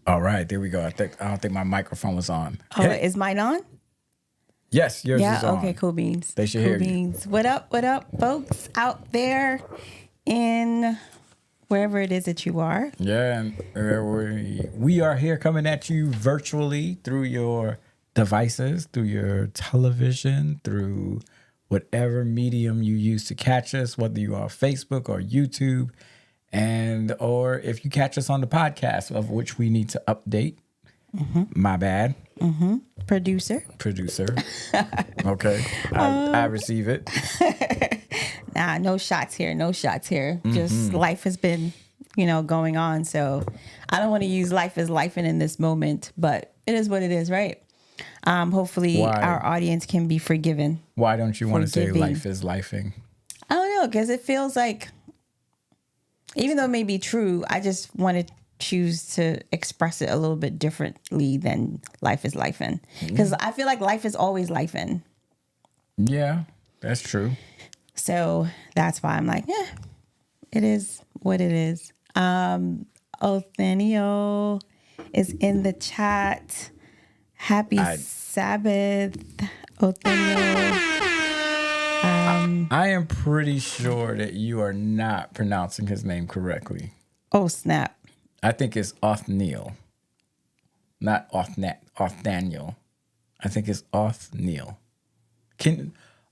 All right, there we go. I don't think my microphone was on. Oh, Hit it. is mine on? Yes, yours is on. Okay, cool beans. They should cool hear you. beans. What up, folks out there in wherever it is that you are? Yeah, and we are here coming at you virtually through your devices, through your television, through whatever medium you use to catch us, whether you are Facebook or YouTube, or if you catch us on the podcast, of which we need to update. My bad. Producer. Okay, I receive it. Nah, no shots here. Just life has been, going on. So I don't want to use life as life in this moment, but it is what it is, right? Hopefully our audience can be forgiven. Why don't you want to say life is lifing? I don't know, because it feels like, even though it may be true, I just want to choose to express it a little bit differently than life is lifing. Because I feel like life is always lifing. Yeah, that's true. So that's why I'm like, it is what it is. Othenio is in the chat. Happy Sabbath, Othenio. I am pretty sure that you are not pronouncing his name correctly. Oh, snap. I think it's Othniel, not Othniel. I think it's Othniel.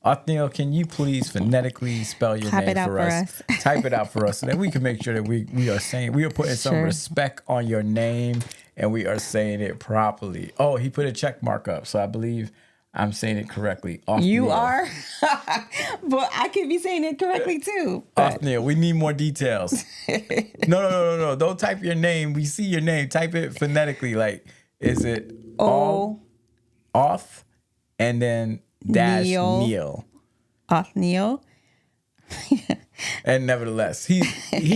Othniel, can you please phonetically spell your name for us? Type it out for us so that we can make sure that we are putting some respect on your name and we are saying it properly. Oh, he put a check mark up, so I believe I'm saying it correctly. Othniel. You are? But I could be saying it correctly too. Othniel, we need more details. No. Don't type your name. We see your name. Type it phonetically. Like, is it off and then dash Neil? Othniel. And nevertheless, he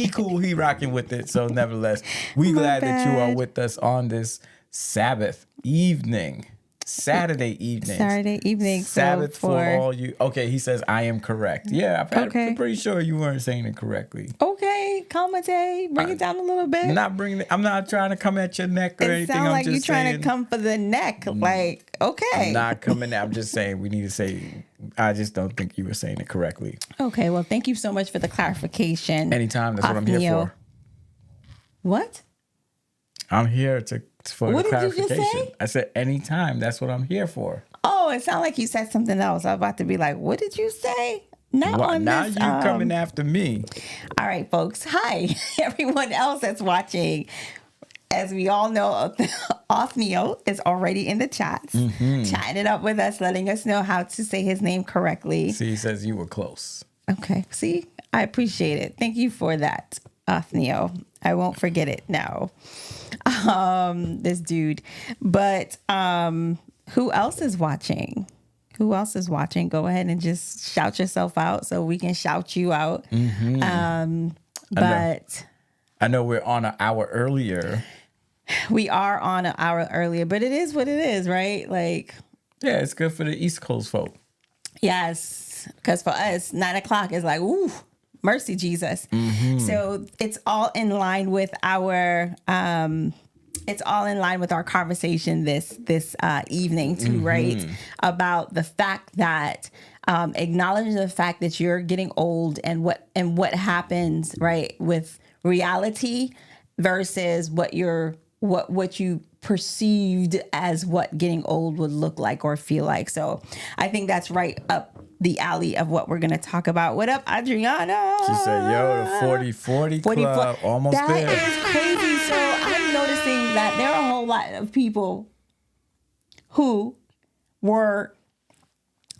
cool. He rocking with it. So nevertheless, we glad that you are with us on this Sabbath evening. Saturday evening. Sabbath for all you. Okay, he says I am correct. Yeah, I'm pretty sure you weren't saying it correctly. Okay, commentate. Bring it down a little bit. I'm not trying to come at your neck or anything. It sounds like you're trying to come for the neck. Like, okay. I'm not coming at. I'm just saying we need to say. I just don't think you were saying it correctly. Okay, well, thank you so much for the clarification. Anytime. That's what I'm here for. What? I'm here for what the Did clarification. you just say? I said anytime. That's what I'm here for. Oh, it sounded like you said something else. I was about to be like, what did you say? Not on now this. Now you coming after me. All right, folks. Hi, everyone else that's watching. As we all know, Othniel is already in the chats, chatting it up with us, letting us know how to say his name correctly. See, he says you were close. Okay. See, I appreciate it. Thank you for that, Othniel. I won't forget it now. This dude. But who else is watching? Go ahead and just shout yourself out so we can shout you out. But I know we're on an hour earlier. We are on an hour earlier, but it is what it is, right? Like, yeah, it's good for the East Coast folk. Yes, because for us, 9:00 is like, ooh, mercy, Jesus. So it's all in line with our conversation this evening too, right? About the fact that acknowledging the fact that you're getting old and what happens, right, with reality versus what you perceived as what getting old would look like or feel like. So I think that's right up the alley of what we're going to talk about. What up, Adriana? She said, yo, the 40-40 club, almost there. That is crazy. So I'm noticing that there are a whole lot of people who were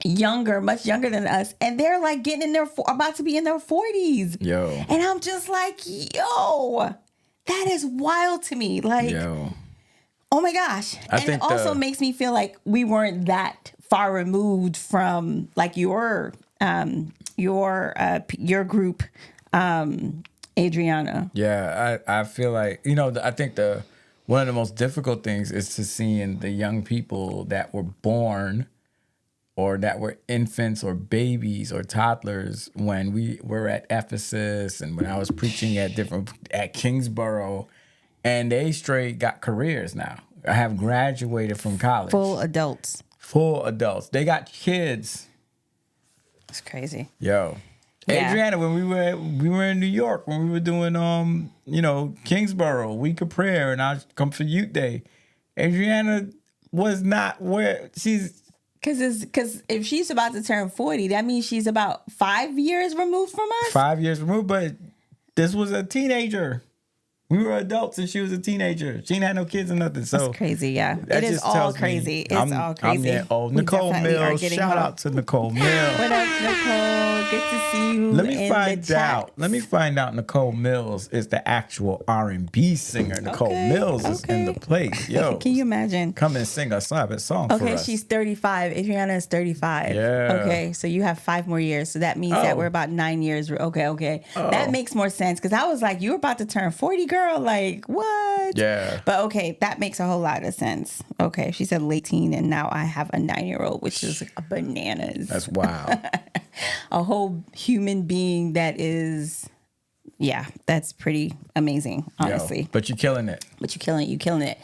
younger, much younger than us, and they're like getting in about to be in their 40s. Yo. And I'm just like, yo, that is wild to me. Like, yo. Oh my gosh. And it also makes me feel like we weren't that far removed from like your group, Adriana. Yeah, I feel like, I think one of the most difficult things is to seeing the young people that were born or that were infants or babies or toddlers when we were at Ephesus and when I was preaching at Kingsborough. and they straight got careers now. I have graduated from college. Full adults. Full adults. They got kids. It's crazy. Yo. Yeah. Adriana, when we were in New York, when we were doing Kingsborough, Week of Prayer, and I come for Youth Day, Adriana was not where she's. Because if she's about to turn 40, that means she's about 5 years removed from us. 5 years removed, but this was a teenager. We were adults and she was a teenager. She ain't had no kids or nothing. So that's crazy, yeah. That It is just all tells me crazy. It's all crazy. I'm getting old. We Nicole definitely are Mills. getting Shout old. out to Nicole Mills. What up, Nicole? Good to see you. Let me in find the out. chat. Let me find out. Nicole Mills is the actual R&B singer. Nicole Mills is in the place. Yo, Can you imagine? come and sing a song for Okay, us. she's 35. Adriana is 35. Yeah. Okay, so you have 5 more years. So that means that Oh. we're about 9 years. Okay. That makes more sense because I was like, you were about to turn 40, girl. Like, what? Yeah. But okay, that makes a whole lot of sense. Okay, she said late teen, and now I have a 9-year-old, which is bananas. That's wild. A whole human being that is, yeah, that's pretty amazing, honestly. Yo, but you're killing it. But you're killing it.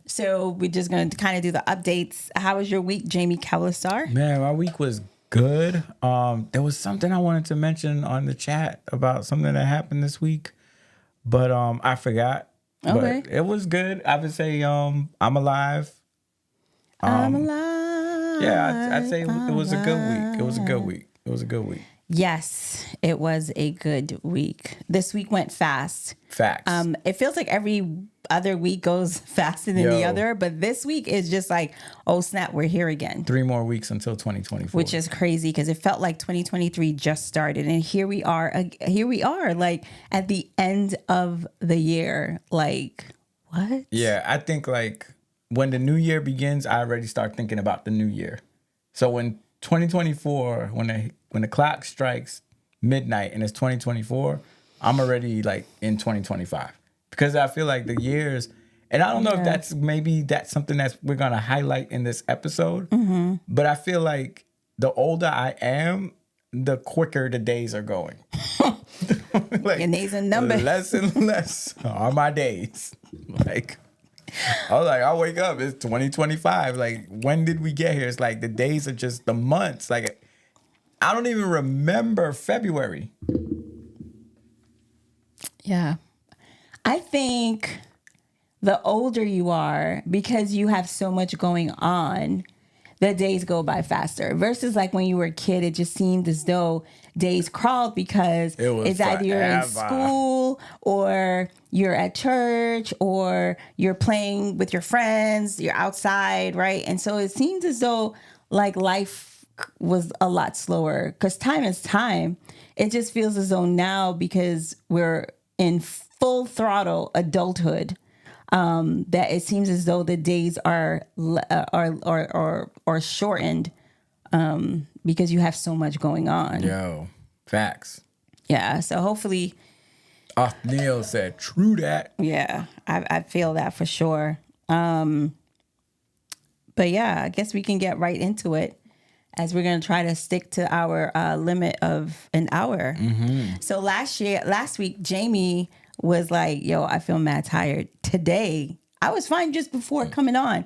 So we're just going to kind of do the updates. How was your week, Jamie Calisar? Man, my week was good. There was something I wanted to mention on the chat about something that happened this week, but I forgot. Okay. But it was good. I would say I'm alive. I'm alive. Yeah, I'd say it was a good week. It was a good week. It was a good week. Yes, it was a good week. This week went fast. Facts. It feels like every other week goes faster than the Yo. other, but this week is just like, oh snap, we're here again. 3 more weeks until 2024. Which is crazy because it felt like 2023 just started, and here we are, like at the end of the year. Like, what? Yeah, I think like when the new year begins, I already start thinking about the new year. So when 2024, when the clock strikes midnight and it's 2024, I'm already like in 2025 because I feel like the years, and I don't know if that's something that we're gonna highlight in this episode, but I feel like the older I am, the quicker the days are going. Like, Your days are numbered. less and less are my days. Like, I was like, I wake up, it's 2025. Like, when did we get here? It's like the days are just the months. Like, I don't even remember February. Yeah. I think the older you are, because you have so much going on, the days go by faster. Versus like when you were a kid, it just seemed as though days crawled because It was it's either you're in forever. school or you're at church or you're playing with your friends, you're outside, right? And so it seems as though like life was a lot slower because time is time. It just feels as though now, because we're in full throttle adulthood, that it seems as though the days are shortened because you have so much going on. Yo, facts. Yeah. So hopefully, Neil said, true that. yeah, I feel that for sure. But yeah, I guess we can get right into it, as we're going to try to stick to our limit of an hour. So last week, Jamie was like, yo, I feel mad tired. Today, I was fine just before coming on.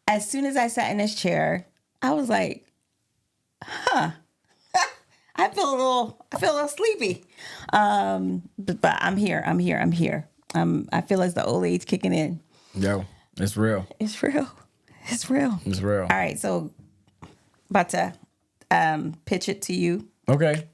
As soon as I sat in this chair, I was like, I feel a little sleepy. But I'm here. I feel as the old age kicking in. Yo, it's real. It's real. It's real. It's real. All right, so about to pitch it to you. Okay.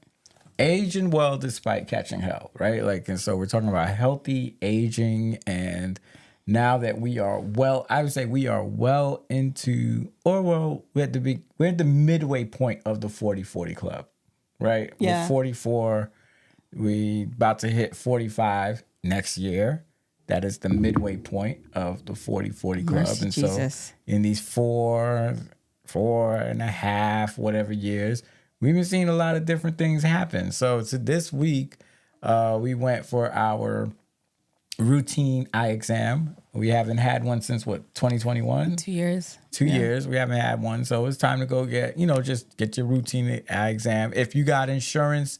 Aging well despite catching hell, right? Like, and so we're talking about healthy aging, and now that we are I would say we are well into, we're at the midway point of the 40-40 club, right? Yeah. We're 44. We about to hit 45 next year. That is the midway point of the 40-40 club. Mercy And Jesus. so in these 4.5, whatever years, we've been seeing a lot of different things happen. So this week, we went for our routine eye exam. We haven't had one since 2021? 2 years. 2 years. We haven't had one. So it's time to go get your routine eye exam. If you got insurance,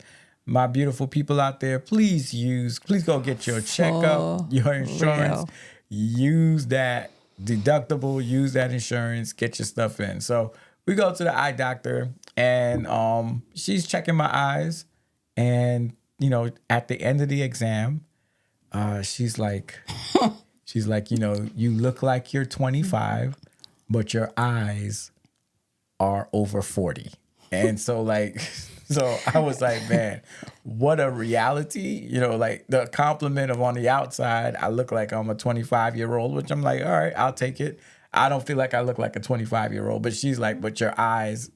my beautiful people out there, please go get your checkup, your insurance, real. use that deductible, use that insurance, get your stuff in. So we go to the eye doctor, and she's checking my eyes, and at the end of the exam, she's like, you look like you're 25, but your eyes are over 40. And so so I was like, man, what a reality. Like the compliment of on the outside, I look like I'm a 25-year-old, which I'm like, all right, I'll take it. I don't feel like I look like a 25-year-old, but she's like, but your eyes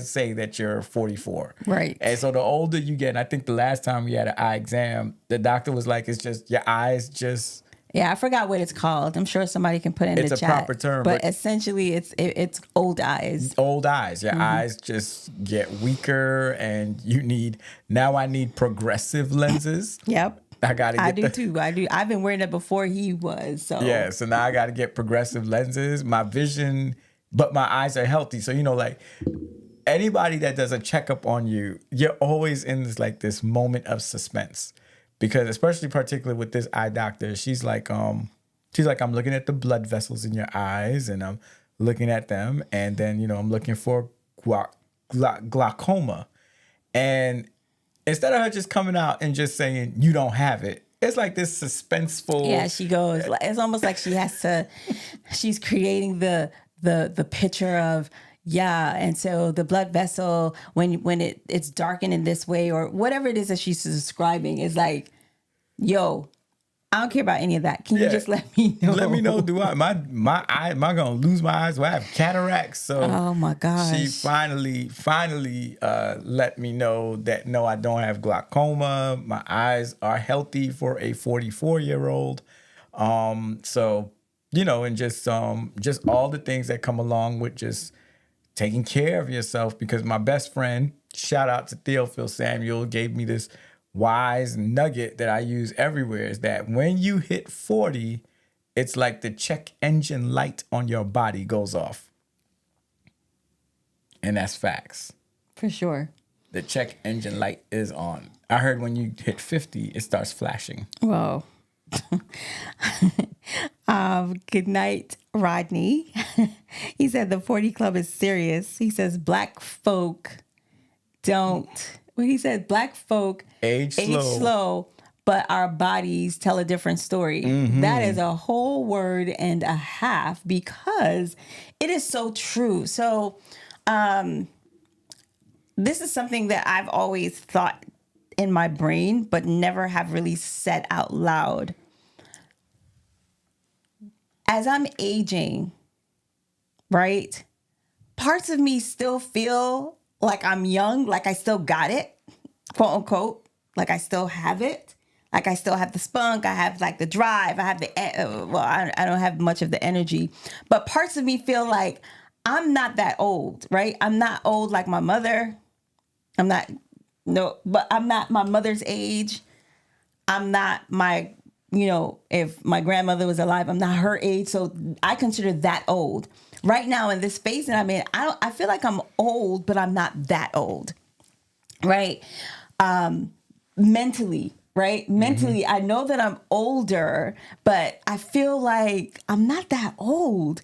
say that you're 44. Right. And so the older you get, and I think the last time we had an eye exam, the doctor was like, it's just your eyes just. Yeah, I forgot what it's called. I'm sure somebody can put it in the chat. It's a proper term. But essentially, it's old eyes. Old eyes. Your eyes just get weaker, and now I need progressive lenses. Yep. I do too. I do. I've been wearing it before he was. So yeah. So now I got to get progressive lenses. My vision, but my eyes are healthy. So like anybody that does a checkup on you, you're always in this moment of suspense, because especially particularly with this eye doctor, she's like, I'm looking at the blood vessels in your eyes, and I'm looking at them, and then I'm looking for glaucoma, and instead of her just coming out and just saying, you don't have it, it's like this suspenseful. Yeah, she goes, it's almost like she's creating the picture of, yeah. And so the blood vessel, when it's darkened in this way, or whatever it is that she's describing, is like, yo, I don't care about any of that. Can you just let me know? Let me know. Do I my eye? Am I gonna lose my eyes? Do I have cataracts? So oh my gosh. She finally let me know that no, I don't have glaucoma. My eyes are healthy for a 44-year-old. So and just all the things that come along with just taking care of yourself. Because my best friend, shout out to Theophil Samuel, gave me this wise nugget that I use everywhere, is that when you hit 40, it's like the check engine light on your body goes off. And that's facts. For sure. The check engine light is on. I heard when you hit 50, it starts flashing. Whoa. Good night, Rodney. He said the 40 Club is serious. He says black folk don't. Well, he said black folk age slow, but our bodies tell a different story. Mm-hmm. That is a whole word and a half, because it is so true. So this is something that I've always thought in my brain, but never have really said out loud. As I'm aging, right, parts of me still feel like I'm young, like I still got it, quote unquote, like I still have it, like I still have the spunk, I have like the drive, I have I don't have much of the energy, but parts of me feel like I'm not that old, right? I'm not old like my mother. But I'm not my mother's age. I'm not my, if my grandmother was alive, I'm not her age. So I consider that old. Right now in this phase that I'm in, I feel like I'm old, but I'm not that old, right? Mentally, right? Mm-hmm. Mentally, I know that I'm older, but I feel like I'm not that old.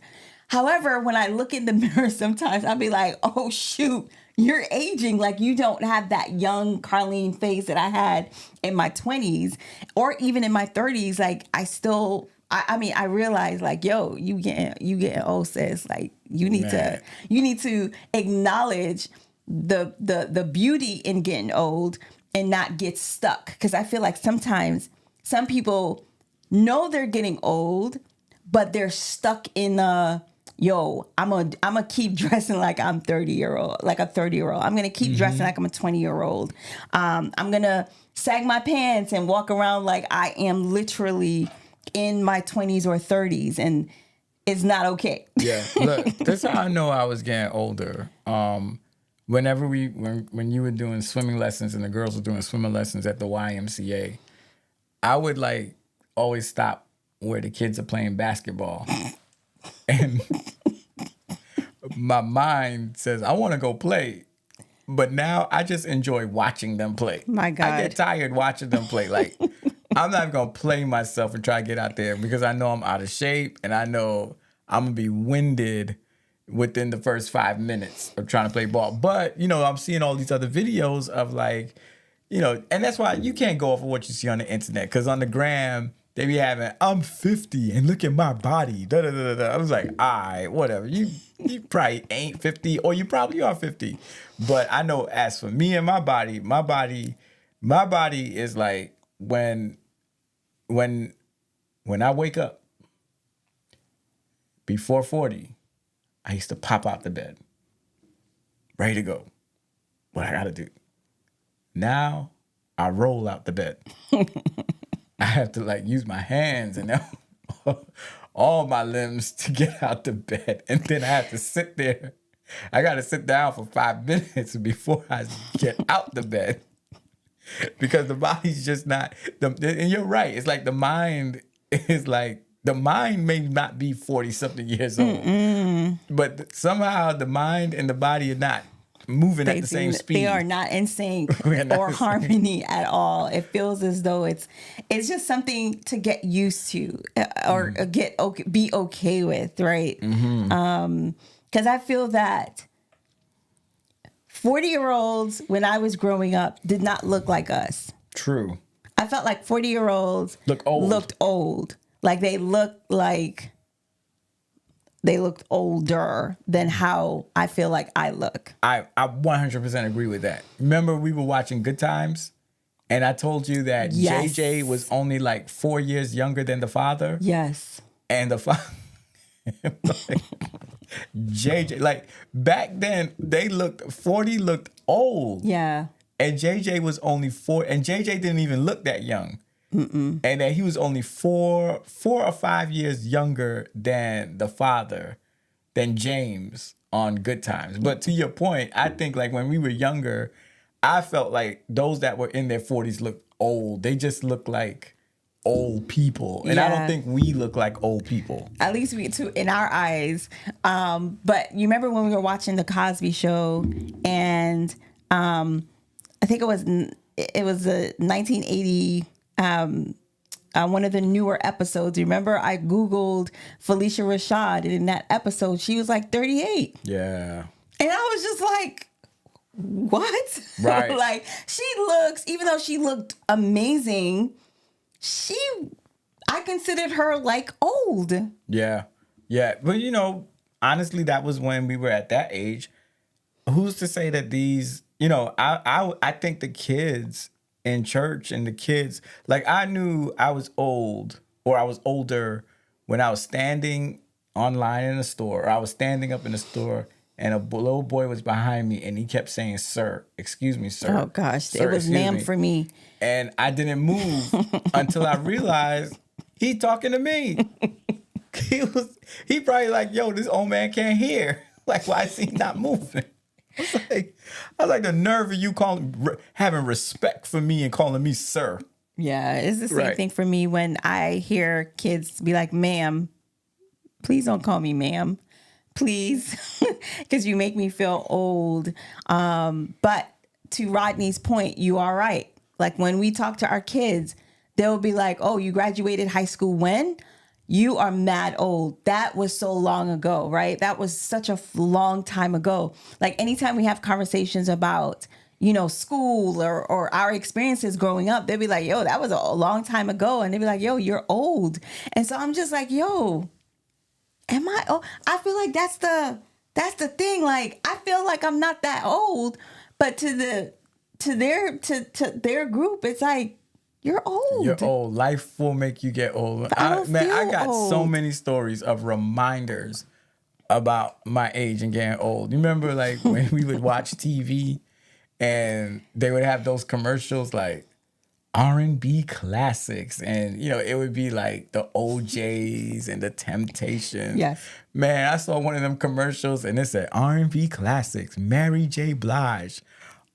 However, when I look in the mirror sometimes, I'll be like, oh, shoot, you're aging. Like you don't have that young Carlene face that I had in my 20s or even in my 30s. Like I realize like, yo, you getting old, sis. Like you need to acknowledge the beauty in getting old and not get stuck. Cause I feel like sometimes some people know they're getting old, but they're stuck in I'm gonna keep dressing like I'm 30-year-old, like a 30-year-old. I'm gonna keep dressing like I'm a 20-year-old. I'm gonna sag my pants and walk around like I am literally in my 20s or 30s, and it's not okay. Yeah, look, that's how I know I was getting older. Whenever when you were doing swimming lessons and the girls were doing swimming lessons at the YMCA, I would like always stop where the kids are playing basketball. And my mind says, I want to go play. But now I just enjoy watching them play. My God. I get tired watching them play. Like, I'm not going to play myself and try to get out there because I know I'm out of shape and I know I'm going to be winded within the first 5 minutes of trying to play ball. But, you know, I'm seeing all these other videos of like, you know, and that's why you can't go off of what you see on the internet, because on the gram, they be having, I'm 50 and look at my body. Da, da, da, da. I was like, all right, whatever. You probably ain't 50 or you probably are 50. But I know as for me and my body is like when I wake up before 40, I used to pop out the bed, ready to go. What I got to do. Now I roll out the bed. I have to like use my hands and all my limbs to get out the bed. And then I have to sit there. I got to sit down for 5 minutes before I get out the bed. Because the body's just not, and you're right. It's like the mind may not be 40 something years old, but somehow the mind and the body are not moving at the same speed. They are not in sync or harmony at all. It feels as though it's just something to get used to or be okay with, right? Because I feel that 40-year-olds when I was growing up did not look like us. True. I felt like 40-year-olds looked old. Like they looked older than how I feel like I look. I 100% agree with that. Remember we were watching Good Times and I told you that Yes. JJ was only like 4 years younger than the father? Yes. And the father, JJ, like back then 40 looked old. Yeah. And JJ was only 4, and JJ didn't even look that young. And that he was only 4 or 5 years younger than the father, than James on Good Times. But to your point, I think like when we were younger, I felt like those that were in their 40s looked old. They just looked like old people. And I don't think we look like old people. At least we too in our eyes. But you remember when we were watching the Cosby Show, and I think it was a 1980. One of the newer episodes. Remember, I Googled Felicia Rashad, and in that episode, she was like 38. Yeah. And I was just like, what? Right. Like, she looks, even though she looked amazing, I considered her like old. Yeah. Yeah. But, you know, honestly, that was when we were at that age. Who's to say that these, you know, I think the kids in church and the kids, like I knew I was old or I was older when I was standing online in a store, or I was standing up in the store and a little boy was behind me and he kept saying, "Sir, excuse me, sir." Oh gosh, Sir, it was ma'am for me. And I didn't move until I realized he talking to me. He probably like, yo, this old man can't hear. Like, why is he not moving? I was like the nerve of you having respect for me and calling me sir. Yeah, it's the same thing for me when I hear kids be like, "Ma'am, please don't call me ma'am, please," because you make me feel old. But to Rodney's point, you are right. Like when we talk to our kids, they'll be like, "Oh, you graduated high school when?" You are mad old. That was so long ago, right? That was such a long time ago. Like anytime we have conversations about, you know, school or our experiences growing up, they'll be like, "Yo, that was a long time ago." And they'll be like, "Yo, you're old." And so I'm just like, yo, am I old? I feel like that's the thing. Like, I feel like I'm not that old, but to their group, it's like, you're old. You're old. Life will make you get old. I got so many stories of reminders about my age and getting old. You remember like when we would watch TV and they would have those commercials like R&B classics, and you know, it would be like the OJs and the Temptations. Yes. Man, I saw one of them commercials and it said R&B classics, Mary J. Blige,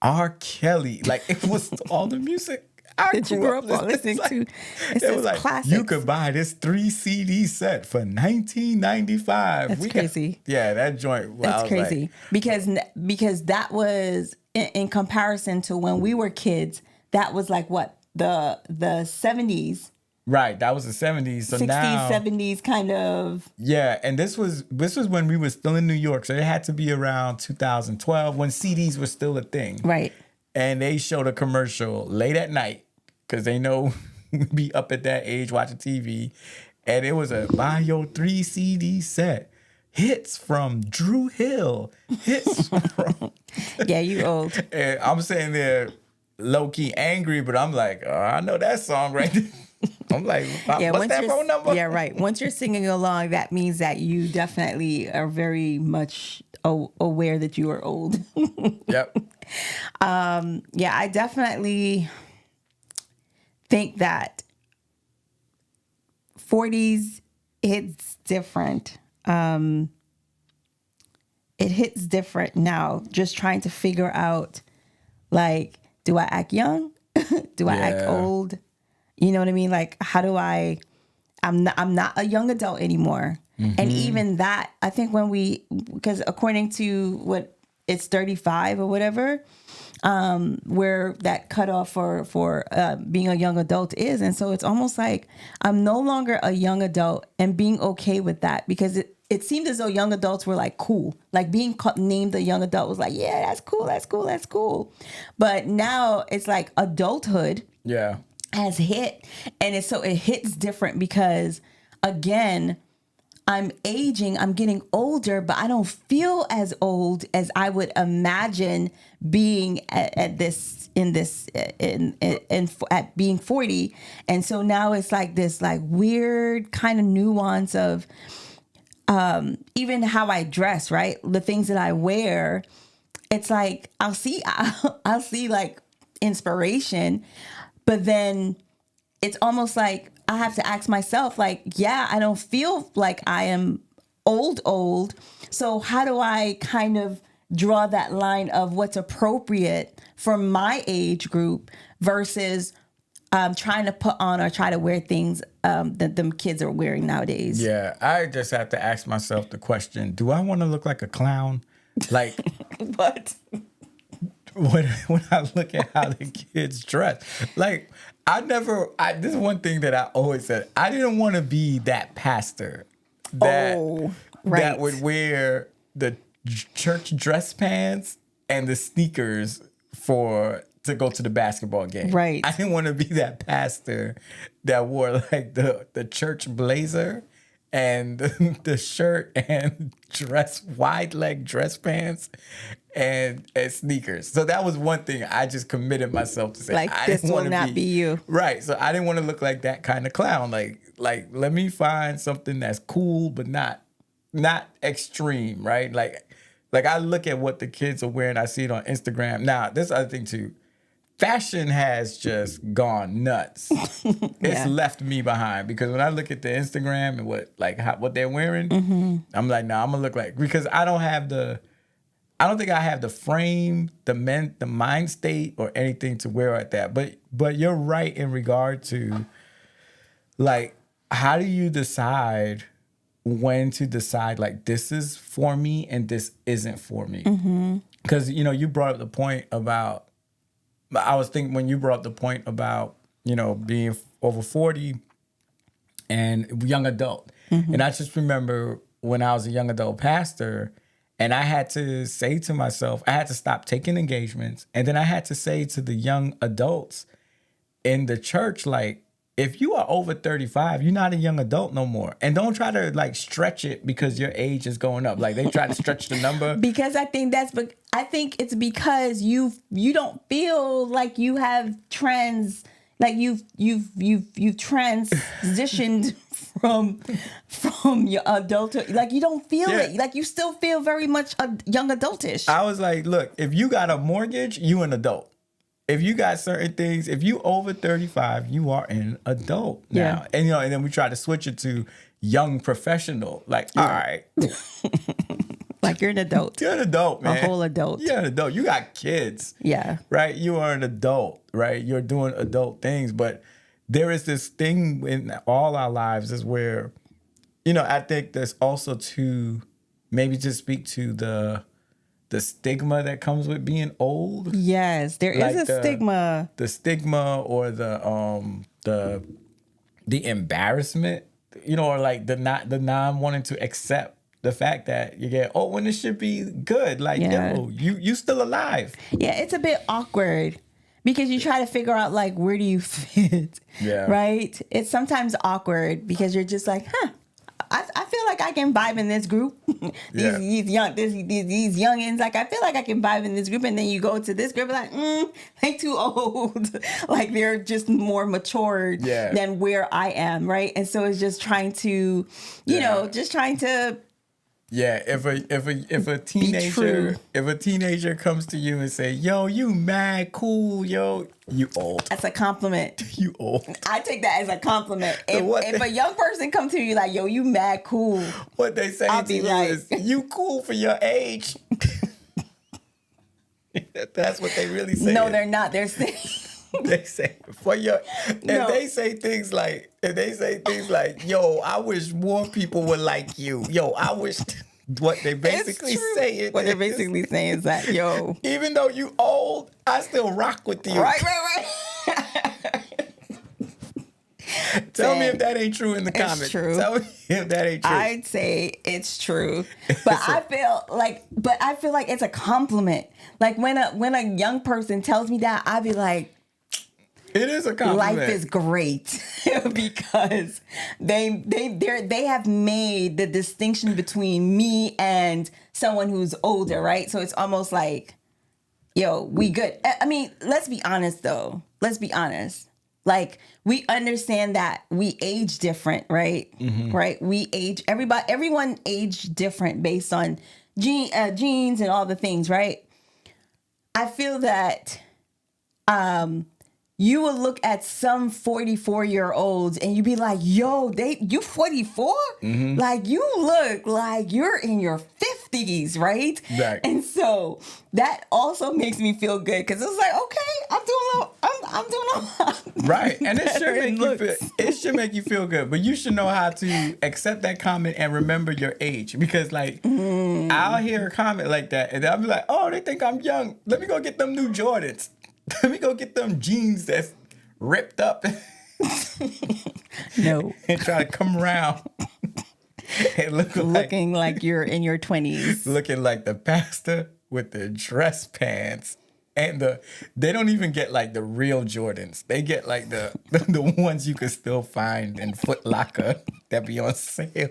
R. Kelly. Like it was all the music. that you grew up on listening to. It It says was like, classics. you could buy this 3 CD set for $19.95. That's crazy. That joint. Well, That's crazy because that was in comparison to when we were kids. That was like what the 70s, right. That was the 70s. So 60s, now, 70s kind of. yeah, and this was when we were still in New York, so it had to be around 2012 when CDs were still a thing. Right. And they showed a commercial late at night because they know we be up at that age watching TV, and it was a buy your 3 CD set. Hits from Drew Hill. Hits from. Yeah, you old. And I'm sitting there low key angry, but I'm like, oh, I know that song right there. I'm like, what's that phone number? Yeah, right. Once you're singing along, that means that you definitely are very much aware that you are old. Yep. Yeah, I definitely think that 40s hits different. It hits different now. Just trying to figure out, like, do I act young? Do I act old? You know what I mean? Like, how do I'm not a young adult anymore. Mm-hmm. And even that, I think because according to what it's 35 or whatever, where that cutoff for being a young adult is. And so it's almost like I'm no longer a young adult and being okay with that, because it seemed as though young adults were like cool, like being named a young adult was like, yeah, that's cool. That's cool. That's cool. But now it's like adulthood has hit, and it hits different because, again, I'm aging, I'm getting older, but I don't feel as old as I would imagine being at being 40. And so now it's like this like weird kind of nuance of even how I dress, right? The things that I wear, it's like I'll see like inspiration, but then it's almost like I have to ask myself, like, yeah, I don't feel like I am old. So how do I kind of draw that line of what's appropriate for my age group versus trying to put on or try to wear things that them kids are wearing nowadays? Yeah, I just have to ask myself the question, do I want to look like a clown? Like, What? when I look at how the kids dress, like, this is one thing that I always said. I didn't want to be that pastor that would wear the church dress pants and the sneakers to go to the basketball game. Right. I didn't want to be that pastor that wore like the church blazer and the shirt and wide leg dress pants and sneakers. So that was one thing I just committed myself to say. Like, this will not be you. Right. So I didn't want to look like that kind of clown. Like let me find something that's cool but not extreme, right? Like I look at what the kids are wearing, I see it on Instagram. Now, this other thing too. Fashion has just gone nuts. It's left me behind, because when I look at the Instagram and what they're wearing, I'm like, nah, I'm gonna look like, because I don't think I have the frame, the mind state or anything to wear at that. But you're right in regard to, like, how do you decide when to decide, like, this is for me and this isn't for me? Because, you brought up the point about, I was thinking when you brought up the point about, being over 40 and young adult. And I just remember when I was a young adult pastor, and I had to say to myself, I had to stop taking engagements. And then I had to say to the young adults in the church, like, if you are over 35, you're not a young adult no more. And don't try to like stretch it because your age is going up. Like, they try to stretch the number. Because I think it's because you don't feel like you have you've transitioned from your adulthood. Like, you don't feel it. Like, you still feel very much a young adultish. I was like, look, if you got a mortgage, you an adult. If you got certain things, if you over 35, you are an adult now. Yeah. And and then we try to switch it to young professional. Like, all right. Like you're an adult. You're an adult, man. A whole adult. You're an adult. You got kids. Yeah. Right? You are an adult, right? You're doing adult things. But there is this thing in all our lives is where, I think there's also to maybe just speak to the stigma that comes with being old. Yes, there is a stigma. The stigma or the embarrassment, or like the non wanting to accept the fact that you get, when this should be good. Like, yo, you still alive. Yeah, it's a bit awkward because you try to figure out like where do you fit. Yeah. Right? It's sometimes awkward because you're just like, I feel like I can vibe in this group. these youngins, like I feel like I can vibe in this group, and then you go to this group like, they too old. Like they're just more matured than where I am, right? And so it's just trying to, Yeah, if a teenager comes to you and say, "Yo, you mad cool, yo," you old. That's a compliment. You old. I take that as a compliment. If a young person comes to you like, "Yo, you mad cool," what they say to you is, "You cool for your age." That's what they really say. No, they're not. They're saying. They say for your, and they say things like, "Yo, I wish more people were like you." Yo, I wish. What they basically say. What they're basically saying is that, yo, even though you old, I still rock with you. Right. Tell me if that ain't true in the comments. True. Tell me if that ain't true. I'd say it's true, but I feel like it's a compliment. Like when a young person tells me that, I'd be like, it is a compliment. Life is great because they have made the distinction between me and someone who's older, right? So it's almost like, yo, we good. I mean, let's be honest though. Let's be honest. Like we understand that we age different, right? Mm-hmm. Right? We age. Everyone age different based on genes and all the things, right? I feel that. You would look at some 44-year-olds and you'd be like, yo, you 44? Mm-hmm. Like, you look like you're in your 50s, right? Right. And so that also makes me feel good because it's like, okay, I'm doing all right. And it should make you feel good. But you should know how to accept that comment and remember your age. Because, like, I'll hear a comment like that and I'll be like, oh, they think I'm young. Let me go get them new Jordans. Let me go get them jeans that's ripped up. No. And try to come around. And looking like you're in your 20s. Looking like the pastor with the dress pants. And they don't even get like the real Jordans. They get like the ones you can still find in Foot Locker that be on sale.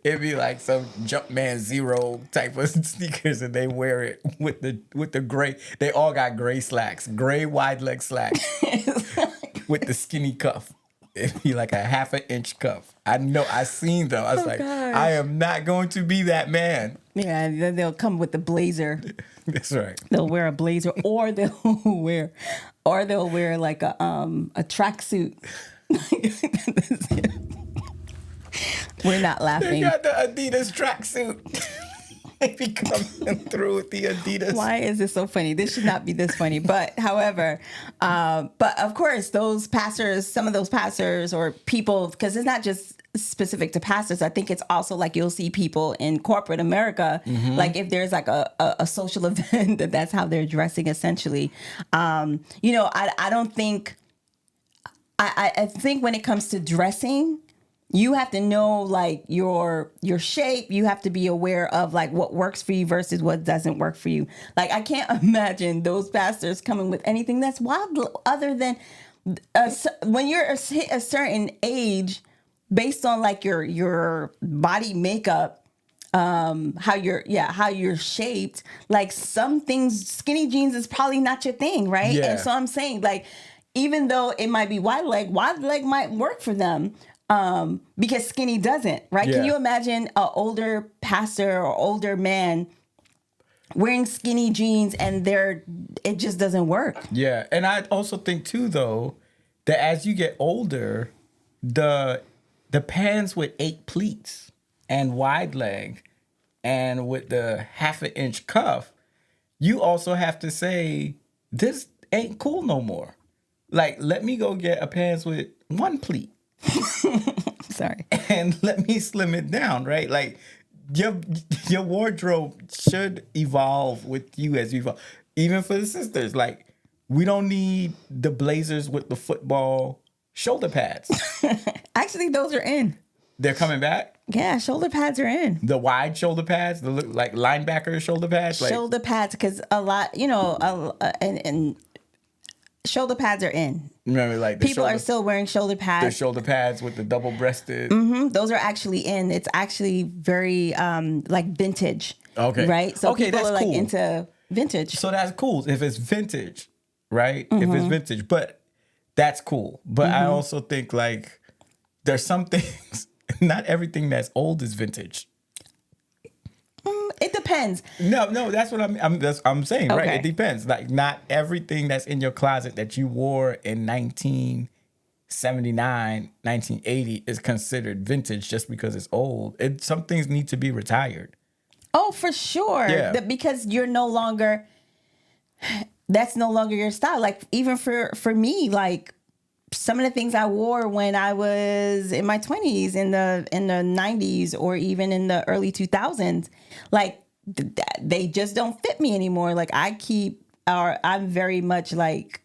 It'd be like some Jumpman Zero type of sneakers, and they wear it with the gray. They all got gray slacks, gray wide leg slacks with the skinny cuff. It'd be like a 1/2 inch cuff. I know. I seen them. I was gosh. I am not going to be that man. Yeah, then they'll come with the blazer. That's right. They'll wear a blazer, or they'll wear like a tracksuit. We're not laughing. They got the Adidas tracksuit. They be coming through with the Adidas. Why is this so funny? This should not be this funny. But however, but of course, some of those pastors or people, because it's not just specific to pastors. I think it's also like you'll see people in corporate America, like if there's like a social event, that's how they're dressing essentially. I don't think, I think when it comes to dressing, you have to know like your shape. You have to be aware of like what works for you versus what doesn't work for you. Like I can't imagine those pastors coming with anything that's wild other than when you're a certain age, based on like your body makeup, how you're shaped. Like some things, skinny jeans is probably not your thing, right? Yeah. And so I'm saying like, even though it might be wide leg might work for them. Because skinny doesn't, right? Yeah. Can you imagine an older pastor or older man wearing skinny jeans and it just doesn't work? Yeah. And I also think too, though, that as you get older, the pants with 8 pleats and wide leg And with the 1/2 inch cuff, you also have to say, this ain't cool no more. Like, let me go get a pants with one pleat. Sorry. And let me slim it down, right? Like, your wardrobe should evolve with you as you evolve. Even for the sisters, like, we don't need the blazers with the football shoulder pads. Actually, those are in. They're coming back. Yeah, shoulder pads are in. The wide shoulder pads, the like linebacker shoulder pads, like Shoulder pads, because a lot, and shoulder pads are in. remember, like the People are still wearing shoulder the pads. shoulder pads with the double breasted. Those are actually in. It's actually very like vintage. Okay. Right? So Okay, people that's are like cool. into vintage. So that's cool if it's vintage, right? If it's vintage, but that's cool. But I also think like there's some things. Not everything that's old is vintage. It depends. No, that's what I'm saying, right? Okay. It depends. Like not everything that's in your closet that you wore in 1979, 1980 is considered vintage just because it's old. Some things need to be retired. Oh, for sure. Yeah. Because you're no longer, that's no longer your style. Like even for me, like some of the things I wore when I was in my 20s, in the 90s, or even in the early 2000s, like they just don't fit me anymore. Like I'm very much like,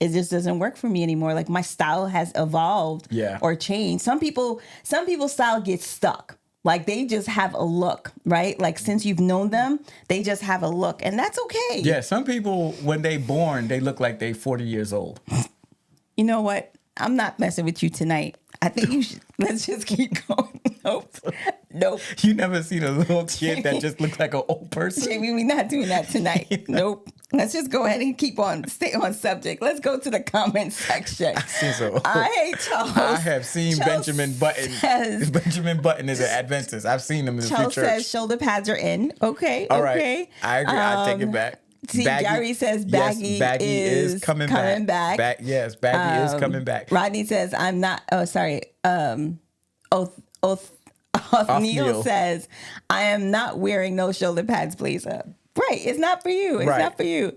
it just doesn't work for me anymore. Like my style has evolved or changed. Some people's style gets stuck. Like they just have a look, right? Like since you've known them, they just have a look, and that's okay. Yeah, some people when they born, they look like they 40 years old. You know what? I'm not messing with you tonight. I think you should. Let's just keep going. Nope. You never seen a little kid that just looks like an old person? Jamie, we're not doing that tonight. Nope. Let's just go ahead and stay on subject. Let's go to the comment section. So. I hate Charles. I have seen Benjamin Button. Benjamin Button is an Adventist. I've seen him in the Charles future. says shoulder pads are in. Okay. All right. Okay. I agree. I take it back. See, Gary says baggy, is coming back. Yes, baggy is coming back. Rodney says, I'm not. Oh, sorry. Othniel says, I am not wearing no shoulder pads, please. Right. It's not for you. It's not for you.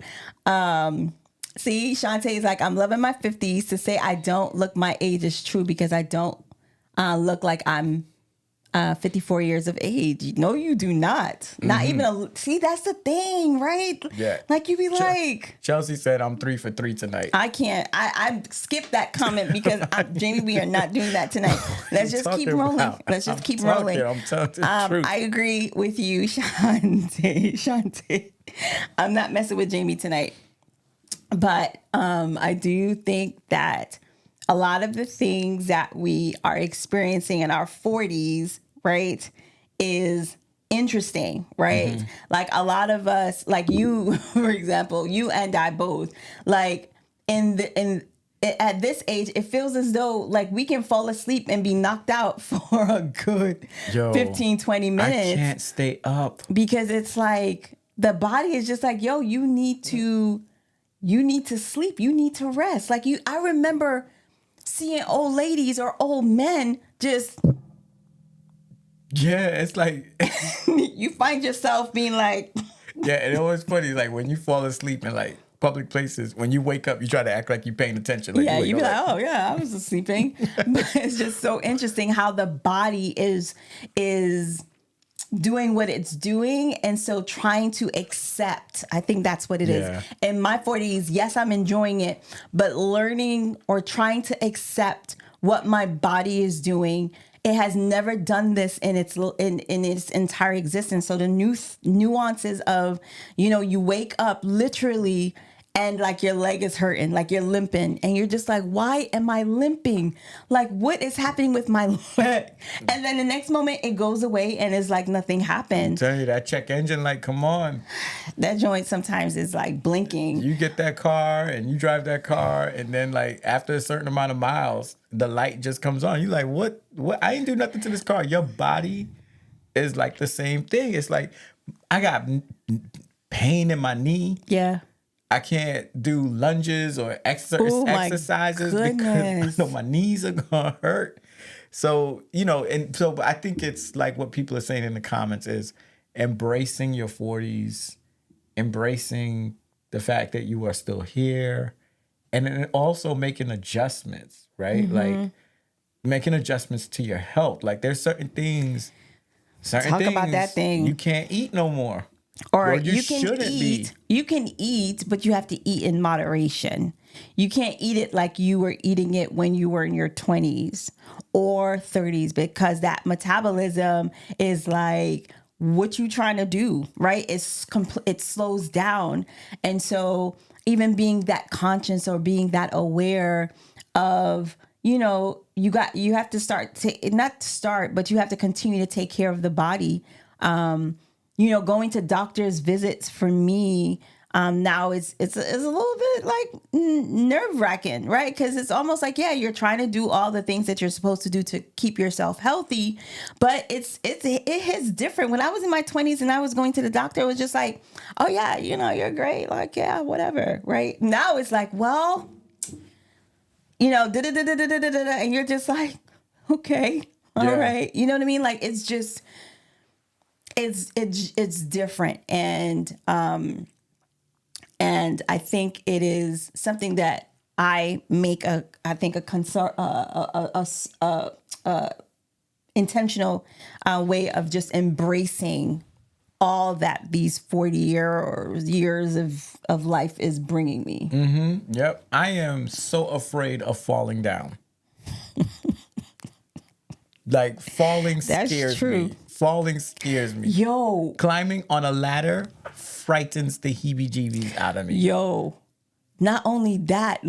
See, Shantae is like, I'm loving my 50s. To say I don't look my age is true because I don't look like I'm 54 years of age. No, you do not. Not even see, that's the thing, right? Yeah. Like you be like, Chelsea said I'm 3 for 3 tonight. I can't. I skipped that comment because Jamie, we are not doing that tonight. Let's just keep rolling. Let's just keep rolling. I'm telling the truth. I agree with you, Shantae. I'm not messing with Jamie tonight. But I do think that a lot of the things that we are experiencing in our 40s, right, is interesting, right? Like a lot of us, like you, for example, you and I both, like at this age, it feels as though like we can fall asleep and be knocked out for a good 15, 20 minutes. I can't stay up. Because it's like the body is just like, yo, you need to sleep. You need to rest. Like I remember seeing old ladies or old men just. Yeah, it's like. You find yourself being like. Yeah, and it always funny, like when you fall asleep in like public places, when you wake up, you try to act like you're paying attention. Like, you be like, oh yeah, I was just sleeping. But it's just so interesting how the body is doing what it's doing, and so trying to accept. I think that's what it is. In my 40s, yes, I'm enjoying it, but learning or trying to accept what my body is doing. It has never done this in its entire existence. So the nuances of, you wake up literally and like your leg is hurting, like you're limping, and you're just like, why am I limping? Like, what is happening with my leg? And then the next moment it goes away and it's like nothing happened. I'm telling you, that check engine, like, come on. That joint sometimes is like blinking. You get that car and you drive that car, and then like after a certain amount of miles, the light just comes on. You're like, what? I ain't do nothing to this car. Your body is like the same thing. It's like, I got pain in my knee. Yeah. I can't do lunges or exercises because I know my knees are gonna hurt. So, and so I think it's like what people are saying in the comments is embracing your 40s, embracing the fact that you are still here, and then also making adjustments, right? Like making adjustments to your health. Like there's certain things Talk about that thing. you can't eat no more. Or you can eat, but you have to eat in moderation. You can't eat it like you were eating it when you were in your 20s or 30s, because that metabolism is like, what you trying to do, right? It slows down. And so even being that conscious or being that aware of, you have to but you have to continue to take care of the body. Going to doctor's visits for me now it's a little bit like nerve wracking, right? Because it's almost like, yeah, you're trying to do all the things that you're supposed to do to keep yourself healthy, but it hits different. When I was in my 20s and I was going to the doctor, it was just like, oh yeah, you're great, like, yeah, whatever, right? Now it's like, well, and you're just like, okay, all right, you know what I mean? Like it's just. It's different, and I think it is something that I make a concern, intentional way of just embracing all that these 40 years of life is bringing me. Mm-hmm. Yep, I am so afraid of falling down. Like falling scares me. Falling scares me. Yo. Climbing on a ladder frightens the heebie-jeebies out of me. Yo. Not only that,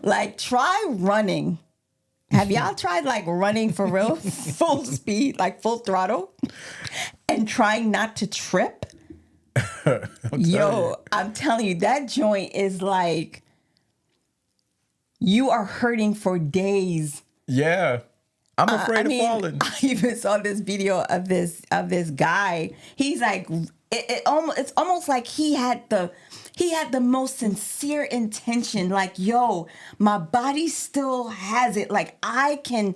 like try running. Have y'all tried like running for real? Full speed, like full throttle? And trying not to trip? I'm telling you, that joint is like, you are hurting for days. Yeah. I'm afraid of falling. I even saw this video of this guy. He's like, it's almost like he had the most sincere intention. Like, yo, my body still has it. Like I can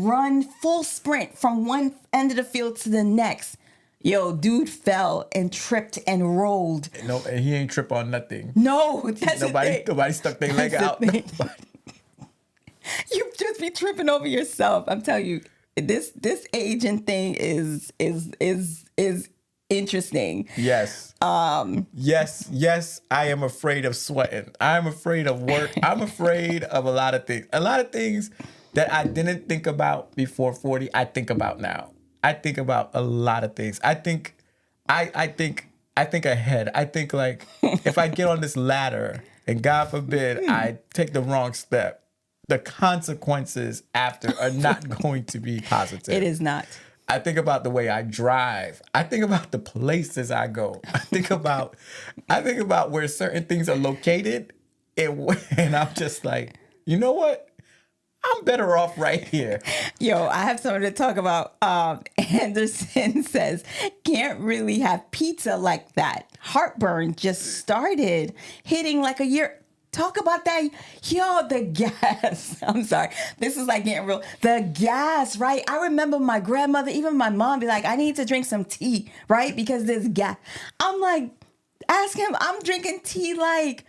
run full sprint from one end of the field to the next. Yo, dude fell and tripped and rolled. No, and he ain't trip on nothing. No, that's nobody stuck their leg out. You just be tripping over yourself. I'm telling you, this aging thing is interesting. Yes. Yes. I am afraid of sweating. I'm afraid of work. I'm afraid of a lot of things. A lot of things that I didn't think about before 40, I think about now. I think about a lot of things. I think ahead. I think like if I get on this ladder and God forbid I take the wrong step, the consequences after are not going to be positive. It is not. I think about the way I drive. I think about the places I go. I think about where certain things are located, and I'm just like, you know what? I'm better off right here. Yo, I have something to talk about. Anderson says, can't really have pizza like that. Heartburn just started hitting like a year. Talk about that. Yo, the gas. I'm sorry. This is like getting real. The gas, right? I remember my grandmother, even my mom, be like, I need to drink some tea, right? Because there's gas. I'm like, ask him. I'm drinking tea like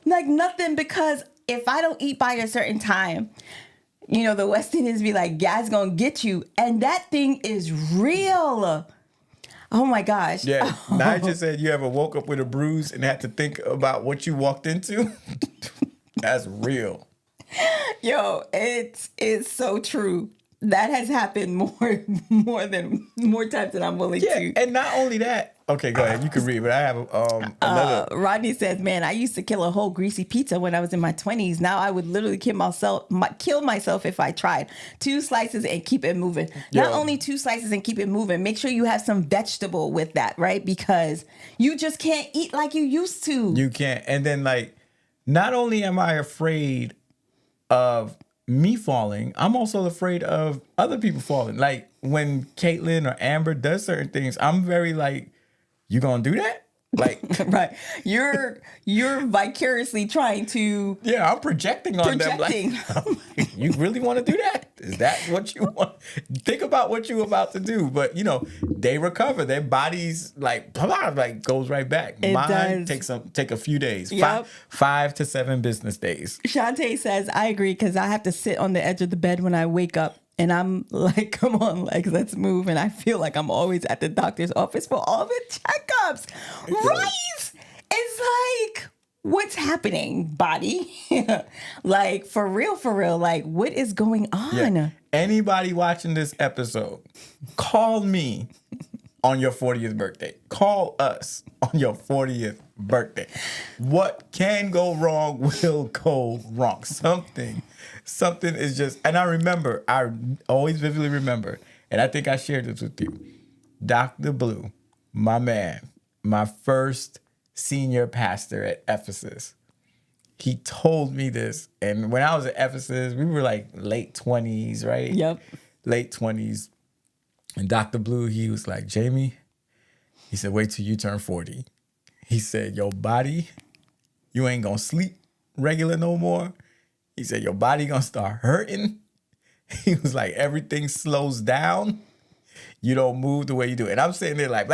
nothing, because if I don't eat by a certain time, the West Indians be like, gas gonna get you. And that thing is real. Oh my gosh. Yeah. Nigel said you ever woke up with a bruise and had to think about what you walked into? That's real. Yo, it's so true. That has happened more times than I'm willing to. And not only that. Okay, go ahead. You can read, but I have another. Rodney says, man, I used to kill a whole greasy pizza when I was in my 20s. Now I would literally kill myself if I tried. 2 slices and keep it moving. Yo. Not only 2 slices and keep it moving, make sure you have some vegetable with that, right? Because you just can't eat like you used to. You can't. And then like, not only am I afraid of me falling, I'm also afraid of other people falling. Like when Caitlin or Amber does certain things, I'm very like, you gonna do that? Like, Right. You're vicariously trying to yeah, I'm projecting on them. Like, you really want to do that? Is that what you want? Think about what you're about to do. But they recover. Their bodies like goes right back. It Mine does. take a few days. Yep. 5 to 7 business days. Shantae says, I agree, because I have to sit on the edge of the bed when I wake up. And I'm like, come on, legs, let's move. And I feel like I'm always at the doctor's office for all the checkups. Right? It's like, what's happening, body? Like, for real, like, what is going on? Yeah. Anybody watching this episode, call me on your 40th birthday. Call us on your 40th birthday. What can go wrong will go wrong. Something is just, and I always vividly remember, and I think I shared this with you. Dr. Blue, my man, my first senior pastor at Ephesus, he told me this. And when I was at Ephesus, we were like late 20s, right? Yep. Late 20s. And Dr. Blue, he was like, Jamie, he said, wait till you turn 40. He said, your body, you ain't gonna sleep regular no more. He said, your body gonna start hurting. He was like, everything slows down. You don't move the way you do. And I'm sitting there like,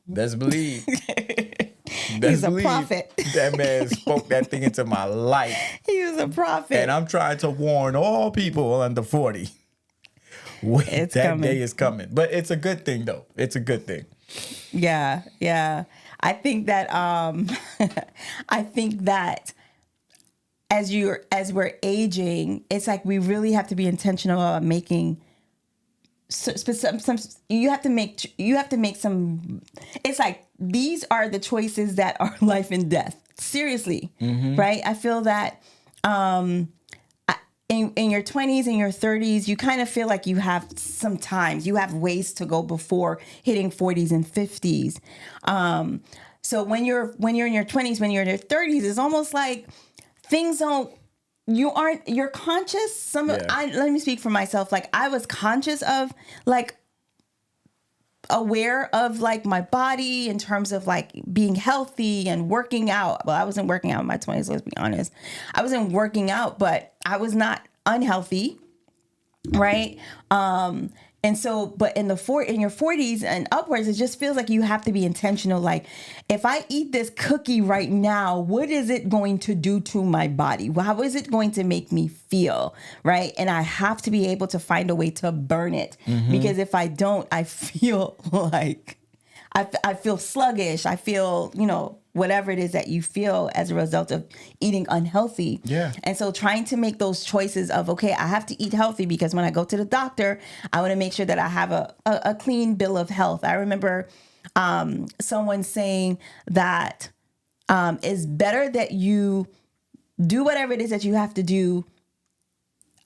Best believe. He's a prophet. That man spoke that thing into my life. He was a prophet. And I'm trying to warn all people under 40. It's that coming. day is coming. But it's a good thing, though. It's a good thing. Yeah. I think that as we're aging, it's like we really have to be intentional about making you have to make some. It's like these are the choices that are life and death. Seriously, right? I feel that in your 20s and your 30s, you kind of feel like you have you have ways to go before hitting 40s and 50s. So when you're in your 20s, when you're in your 30s, it's almost like things you're conscious. Let me speak for myself. Like I was conscious of like aware of like my body in terms of like being healthy and working out. Well, I wasn't working out in my 20s, let's be honest. I wasn't working out, but I was not unhealthy. Right. And so, but in your 40s and upwards, it just feels like you have to be intentional. Like, if I eat this cookie right now, what is it going to do to my body? How is it going to make me feel? Right. And I have to be able to find a way to burn it, because if I don't, I feel like I feel sluggish. I feel, whatever it is that you feel as a result of eating unhealthy. Yeah. And so trying to make those choices of, okay, I have to eat healthy because when I go to the doctor, I want to make sure that I have a clean bill of health. I remember someone saying that it's better that you do whatever it is that you have to do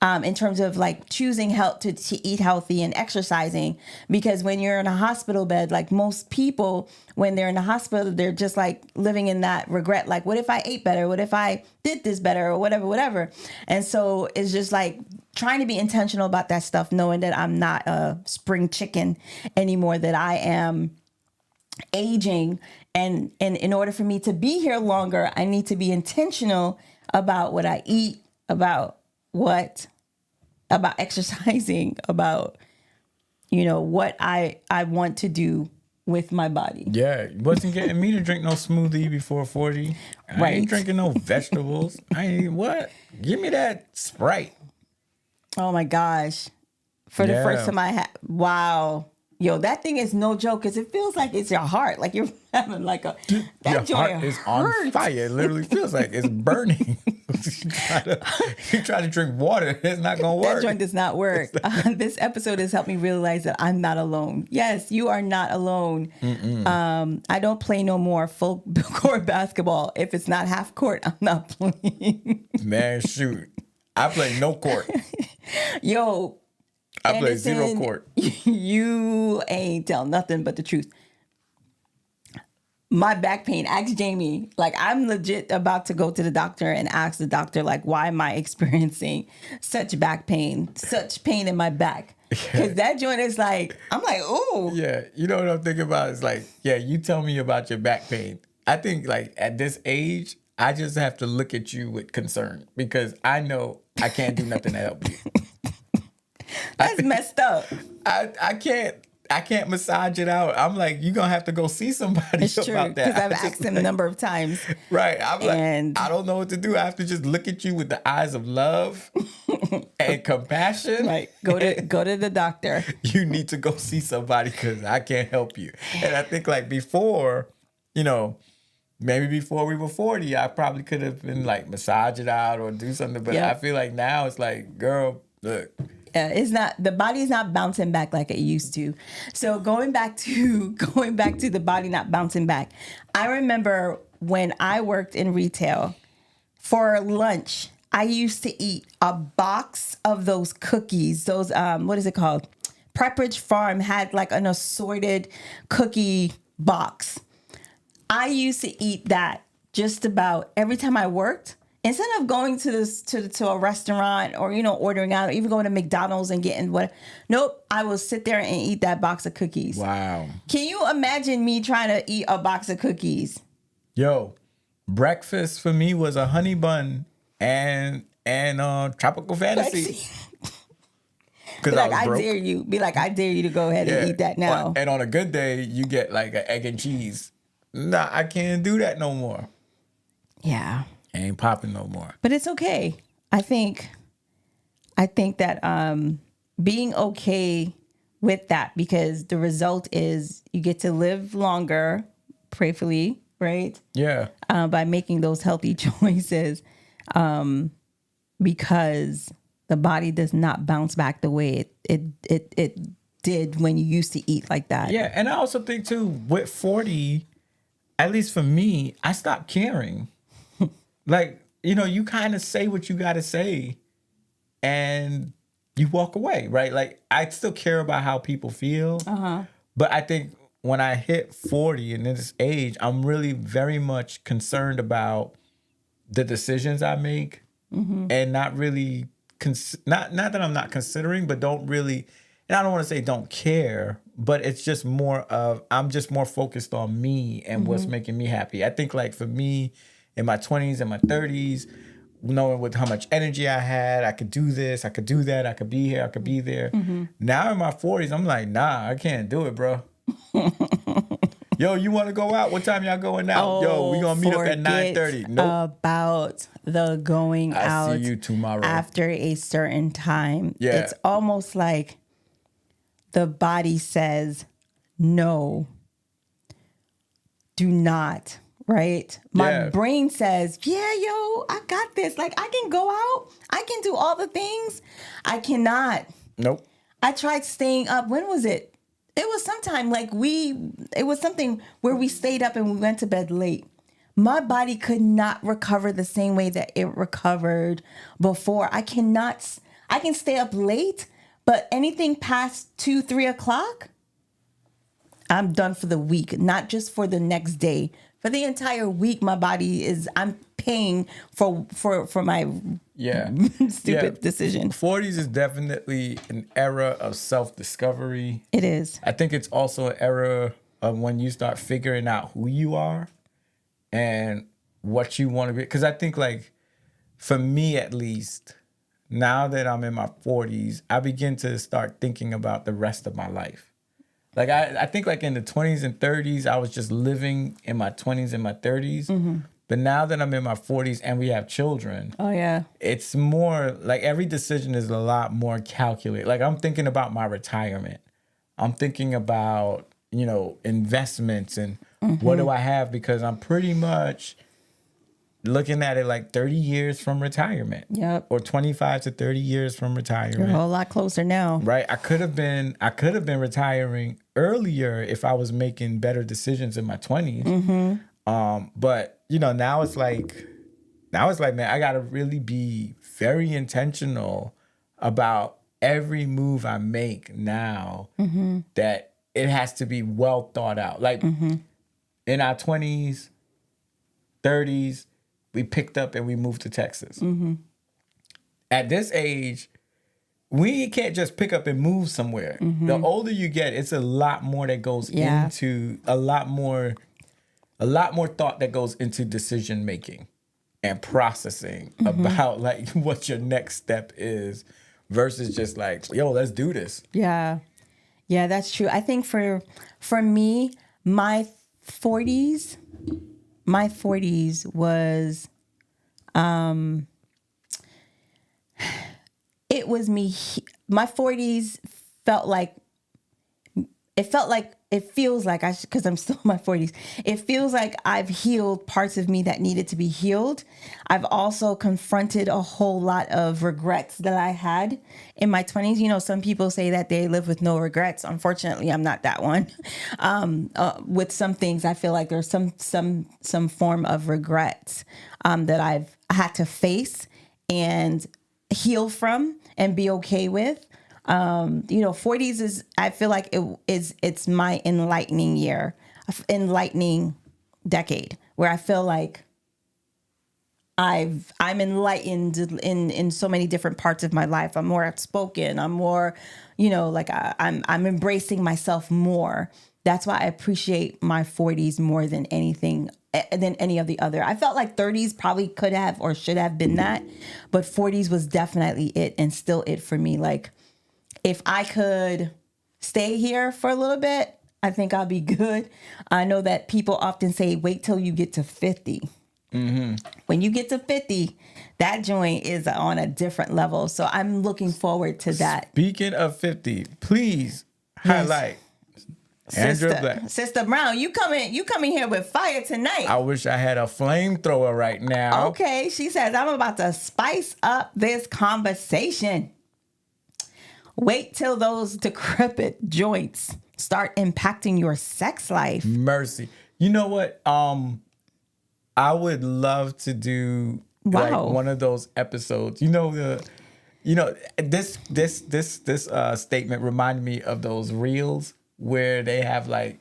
in terms of like choosing health to eat healthy and exercising, because when you're in a hospital bed, like most people, when they're in the hospital, they're just like living in that regret. Like, what if I ate better? What if I did this better or whatever? And so it's just like trying to be intentional about that stuff, knowing that I'm not a spring chicken anymore, that I am aging. And in order for me to be here longer, I need to be intentional about what I eat, about exercising, about, what I want to do with my body. Yeah, wasn't getting me to drink no smoothie before 40. I Right. ain't drinking no vegetables. What? Give me that Sprite. Oh my gosh. For the first time I had, wow. Yo, that thing is no joke, because it feels like it's your heart. Like you're having like Your that heart is on fire. It literally feels like it's burning. you try to drink water, it's not going to work. That joint does not work. This episode has helped me realize that I'm not alone. Yes, you are not alone. I don't play no more full court basketball. If it's not half court, I'm not playing. Man, shoot. I play no court. Yo, I play zero court. You ain't tell nothing but the truth. My back pain, ask Jamie. Like, I'm legit about to go to the doctor and ask the doctor, like, why am I experiencing such back pain, such pain in my back? Because that joint is like, I'm like, ooh. Yeah, you know what I'm thinking about? It's like, yeah, you tell me about your back pain. I think like at this age, I just have to look at you with concern because I know I can't do nothing to help you. That's messed up. I can't massage it out. I'm like, you're gonna have to go see somebody It's true. about that. Because I've asked him a number of times. Right. I'm And- like, I don't know what to do. I have to just look at you with the eyes of love and compassion. Right. Go to the doctor. You need to go see somebody because I can't help you. And I think like before, you know, maybe before we were 40, I probably could have been like massage it out or do something. But Yeah. I feel like now it's like, girl, look. It's not, the body is not bouncing back like it used to. So going back to the body not bouncing back. I remember when I worked in retail for lunch, I used to eat a box of those cookies. Those what is it called? Pepperidge Farm had like an assorted cookie box. I used to eat that just about every time I worked. Instead of going to a restaurant or, you know, ordering out or even going to McDonald's and getting what, nope, I will sit there and eat that box of cookies. Wow. Can you imagine me trying to eat a box of cookies? Yo, breakfast for me was a honey bun and tropical fantasy. Because Be I like, was I broke. dare you. Be like, I dare you to go ahead and eat that now. And on a good day, you get like an egg and cheese. Nah, I can't do that no more. Yeah. Ain't popping no more. But it's okay. I think that being okay with that, because the result is you get to live longer, prayerfully, right? Yeah. By making those healthy choices, because the body does not bounce back the way it did when you used to eat like that. Yeah. And I also think too, with 40, at least for me, I stopped caring. Like, you know, you kind of say what you got to say and you walk away, right? Like, I still care about how people feel. But I think when I hit 40 and this age, I'm really very much concerned about the decisions I make and not really, not that I'm not considering, but don't really, and I don't want to say don't care, but it's just more of, I'm just more focused on me and what's making me happy. I think like for me, in my 20s and my 30s, knowing with how much energy I had, I could do this, I could do that, I could be here, I could be there. Now in my 40s, I'm like, nah, I can't do it, bro. Yo, you want to go out? What time y'all going out? Yo, we gonna meet up at 9:30. Nope. About the going out. I see you tomorrow. After a certain time. Yeah. It's almost like the body says, no, do not. Right? My Yeah. brain says, yeah, yo, I got this. Like, I can go out. I can do all the things. I cannot. Nope. I tried staying up. When was it? It was sometime like it was something where we stayed up and we went to bed late. My body could not recover the same way that it recovered before. I can stay up late, but anything past 2-3 o'clock, I'm done for the week, not just for the next day. For the entire week, my body I'm paying for my Yeah. stupid decision. 40s is definitely an era of self-discovery. It is. I think it's also an era of when you start figuring out who you are and what you want to be. Because I think, like, for me at least, now that I'm in my 40s, I begin to start thinking about the rest of my life. Like, I think, like, in the 20s and 30s, I was just living in my 20s and my 30s. But now that I'm in my 40s and we have children, Oh, yeah. it's more like every decision is a lot more calculated. Like I'm thinking about my retirement. I'm thinking about, you know, investments and what do I have? Because I'm pretty much looking at it like 30 years from retirement. Yep. Or 25 to 30 years from You're retirement. a whole lot closer now. Right? I could have been retiring earlier if I was making better decisions in my 20s. But you know, now it's like, man, I gotta really be very intentional about every move I make now. That it has to be well thought out. Like in our 20s, 30s, we picked up and we moved to Texas. At this age, we can't just pick up and move somewhere. The older you get, it's a lot more that goes into a lot more thought that goes into decision making and processing about like what your next step is versus just like, yo, let's do this. Yeah. Yeah, that's true. I think for me, my 40s was it was me. My 40s felt like it feels like because I'm still in my 40s. It feels like I've healed parts of me that needed to be healed. I've also confronted a whole lot of regrets that I had in my 20s. You know, some people say that they live with no regrets. Unfortunately, I'm not that one. With some things, I feel like there's some form of regrets that I've had to face and heal from and be okay with. 40s is, I feel like it's my enlightening decade where I feel like I'm enlightened in so many different parts of my life. I'm more outspoken. I'm more, I'm embracing myself more. That's why I appreciate my 40s more than anything, than any of the other. I felt like 30s probably could have or should have been that, but 40s was definitely it and still it for me. Like, if I could stay here for a little bit, I think I'll be good. I know that people often say, wait till you get to 50. Mm-hmm. When you get to 50, that joint is on a different level. So I'm looking forward to that. Speaking of 50, please highlight Andrea Black. Sister Brown, you coming here with fire tonight. I wish I had a flamethrower right now. Okay, she says, I'm about to spice up this conversation. Wait till those decrepit joints start impacting your sex life. Mercy. You know what? I would love to do like one of those episodes. This statement reminded me of those reels where they have like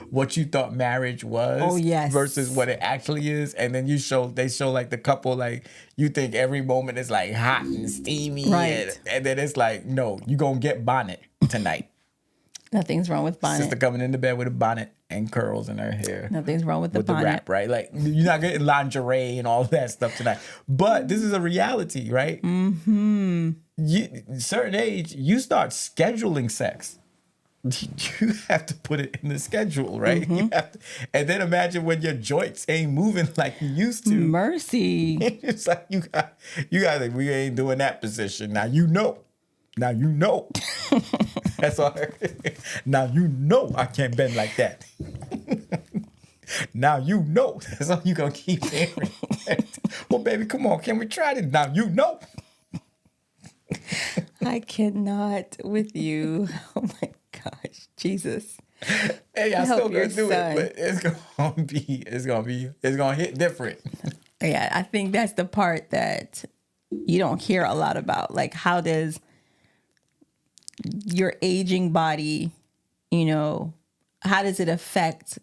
what you thought marriage was versus what it actually is, and then they show like the couple, like you think every moment is like hot and steamy, right? And then it's like, no, you gonna get bonnet tonight. Nothing's wrong with bonnet. Sister coming into bed with a bonnet and curls in her hair. Nothing's wrong with the bonnet. Wrap, right? Like you're not getting lingerie and all that stuff tonight. But this is a reality, right? Mm-hmm. Certain age, you start scheduling sex. You have to put it in the schedule, right? Mm-hmm. You have to, and then imagine when your joints ain't moving like you used to. Mercy. It's like you got like, we ain't doing that position. Now you know. That's all. Now you know I can't bend like that. Now you know. That's all you gonna keep hearing. Well, baby, come on. Can we try this? Now you know. I cannot with you. Oh my gosh, Jesus. Hey, I still gonna do it, but it's gonna hit different. Yeah, I think that's the part that you don't hear a lot about. Like, how does your aging body, how does it affect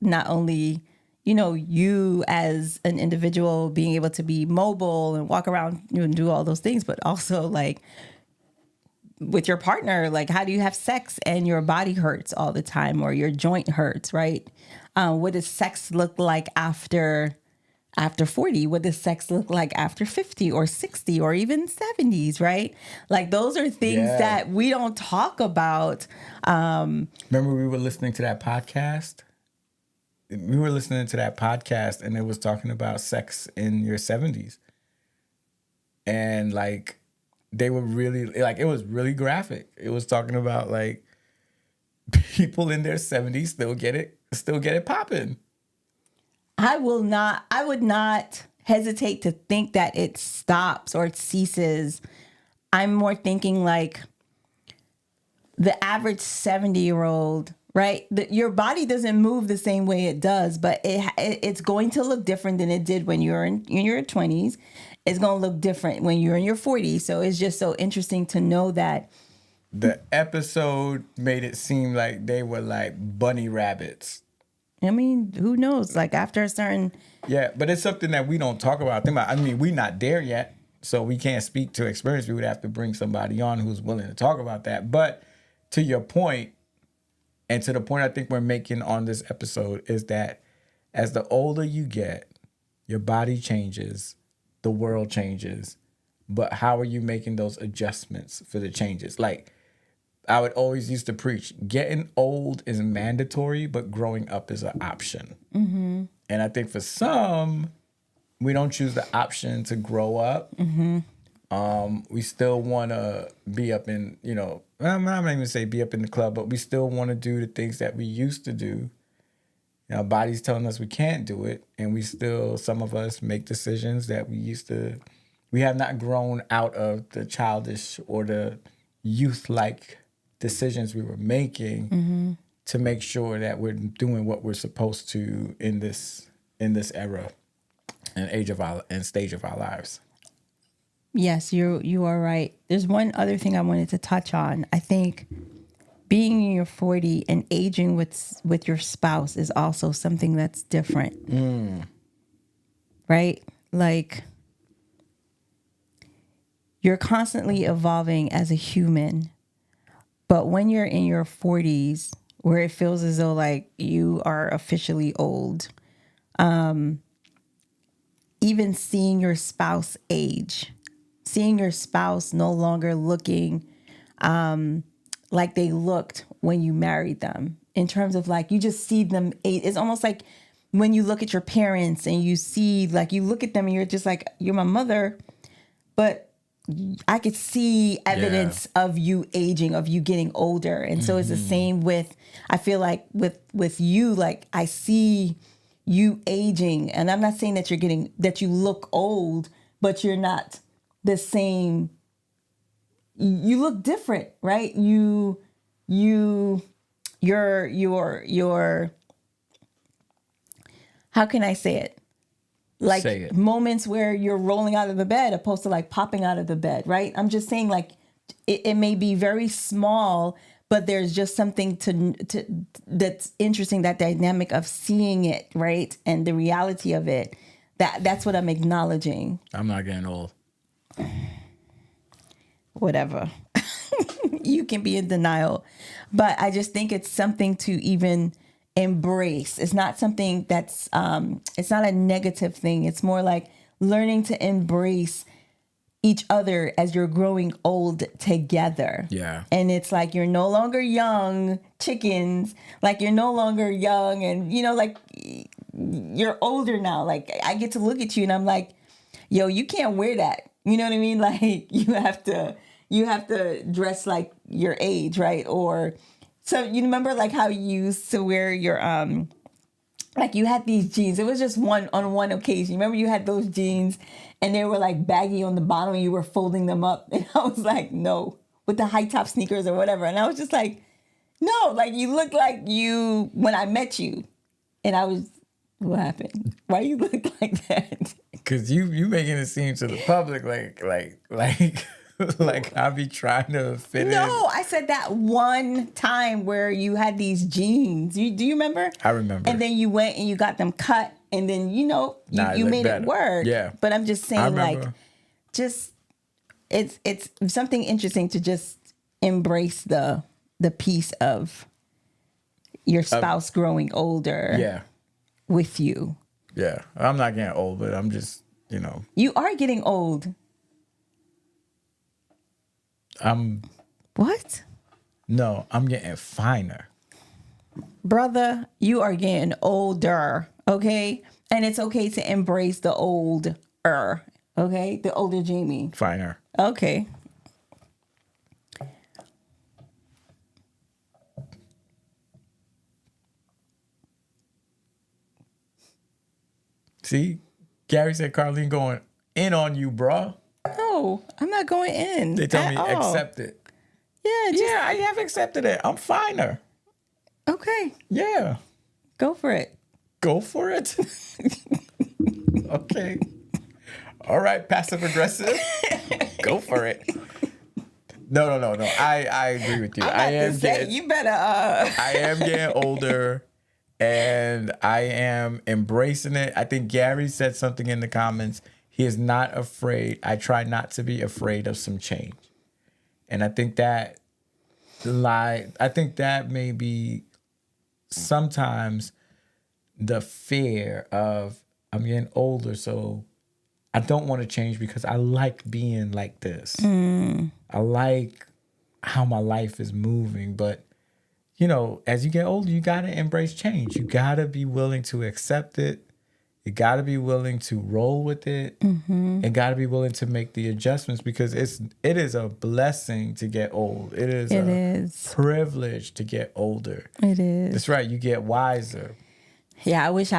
not only, you as an individual being able to be mobile and walk around and do all those things, but also like with your partner, like how do you have sex and your body hurts all the time or your joint hurts, right? What does sex look like after 40? What does sex look like after 50 or 60 or even 70s, right? Like those are things that we don't talk about. Remember we were listening to that podcast? We were listening to that podcast and it was talking about sex in your 70s. And like, they were really, like, it was really graphic. It was talking about like people in their 70s still get it popping. I would not hesitate to think that it stops or it ceases. I'm more thinking like the average 70-year-old, right? Your body doesn't move the same way it does, but it's going to look different than it did when you're in your 20s. It's going to look different when you're in your 40s. So it's just so interesting to know that. The episode made it seem like they were like bunny rabbits. I mean, who knows? Like after a certain... Yeah, but it's something that we don't talk about. I mean, we're not there yet. So we can't speak to experience. We would have to bring somebody on who's willing to talk about that. But to your point, and to the point I think we're making on this episode, is that as the older you get, your body changes, the world changes. But how are you making those adjustments for the changes? Like, I would always used to preach, getting old is mandatory, but growing up is an option. Mm-hmm. And I think for some, we don't choose the option to grow up. Mm-hmm. We still want to be up in, I'm not even say be up in the club, but we still want to do the things that we used to do. Our body's telling us we can't do it. And we still, some of us make decisions that we have not grown out of the childish or the youth-like decisions we were making to make sure that we're doing what we're supposed to in this era and stage of our lives. Yes, you are right. There's one other thing I wanted to touch on. I think being in your 40 and aging with your spouse is also something that's different. Right? Like, you're constantly evolving as a human. But when you're in your 40s, where it feels as though like you are officially old, even seeing your spouse age, seeing your spouse no longer looking like they looked when you married them, in terms of like, you just see them age. It's almost like when you look at your parents and you see, like, you look at them and you're just like, you're my mother, but I could see evidence of you aging, of you getting older. And so it's the same with, I feel like with you, like, I see you aging, and I'm not saying that that you look old, but you're not the same. You look different, right? You're how can I say it? Like moments where you're rolling out of the bed opposed to like popping out of the bed, right? I'm just saying, like, it may be very small, but there's just something to that's interesting, that dynamic of seeing it, right? And the reality of it. That's what I'm acknowledging. I'm not getting old. Whatever. You can be in denial. But I just think it's something to even embrace. It's not something that's it's not a negative thing. It's more like learning to embrace each other as you're growing old together. Yeah. And it's like, you're no longer young chickens, like, you're no longer young, and like, you're older now. Like, I get to look at you and I'm like, yo, you can't wear that. You know what I mean? Like, you have to dress like your age, right? Or so you remember like how you used to wear your like, you had these jeans. It was just on one occasion. Remember, you had those jeans and they were like baggy on the bottom and you were folding them up. And I was like, no, with the high top sneakers or whatever. And I was just like, no, like, you look like you when I met you. And I was, what happened? Why you look like that? Because you making it seem to the public like I be trying to fit in. No, I said that one time where you had these jeans. Do you remember? I remember. And then you went and you got them cut, and then you made it work. Yeah. But I'm just saying, like, just it's something interesting to just embrace the piece of your spouse growing older. Yeah. With you. Yeah. I'm not getting old, but I'm just, You are getting old. What? No, I'm getting finer. Brother, you are getting older, okay? And it's okay to embrace the older, okay? The older Jamie. Finer. Okay. See? Gary said Carlene going in on you, bro. No, I'm not going in. They tell me accept it. Yeah, I have accepted it. I'm finer. Okay. Yeah. Go for it. Go for it? Okay. All right, passive aggressive. Go for it. No. I agree with you. You better. I am getting older, and I am embracing it. I think Gary said something in the comments. He is not afraid. I try not to be afraid of some change. And I think that may be sometimes the fear of I'm getting older, so I don't want to change because I like being like this. I like how my life is moving. But, as you get older, you got to embrace change. You got to be willing to accept it. You got to be willing to roll with it. And got to be willing to make the adjustments because it is a blessing to get old. It is privilege to get older. It is. That's right. You get wiser. Yeah, I wish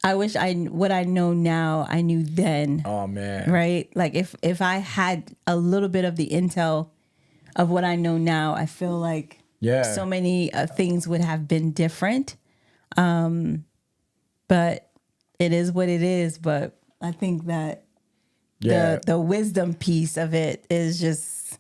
what I know now, I knew then. Oh, man. Right? Like if I had a little bit of the intel of what I know now, I feel like so many things would have been different. But it is what it is. But I think that the wisdom piece of it is just,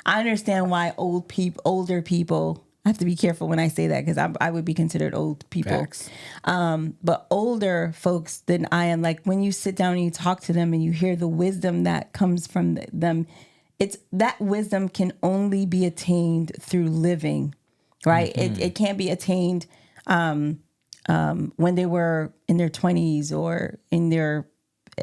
I understand why older people, I have to be careful when I say that because I would be considered old people. Facts. But older folks than I am, like when you sit down and you talk to them and you hear the wisdom that comes from them, it's that wisdom can only be attained through living, right? It can't be attained when they were in their 20s or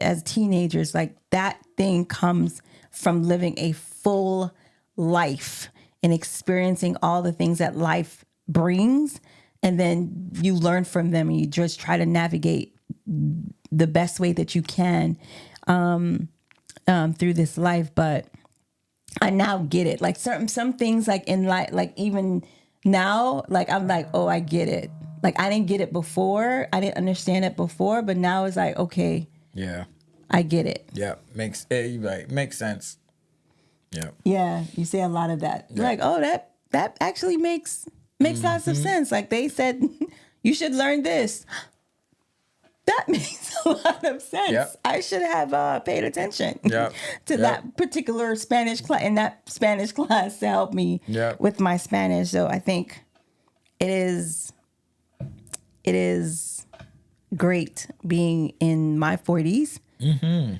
as teenagers. Like that thing comes from living a full life and experiencing all the things that life brings. And then you learn from them and you just try to navigate the best way that you can through this life. But I now get it. Like some things like in life, like even now, like I'm like, oh, I get it. Like I didn't get it before. I didn't understand it before, but now it's like, okay. Yeah. I get it. Yeah. Makes sense. Yeah. Yeah. You say a lot of that. Yeah. Like, oh, that actually makes lots of sense. Like they said, you should learn this. That makes a lot of sense. Yep. I should have paid attention to that particular Spanish class in that Spanish class to help me with my Spanish. So I think it is great being in my 40s. Mm-hmm.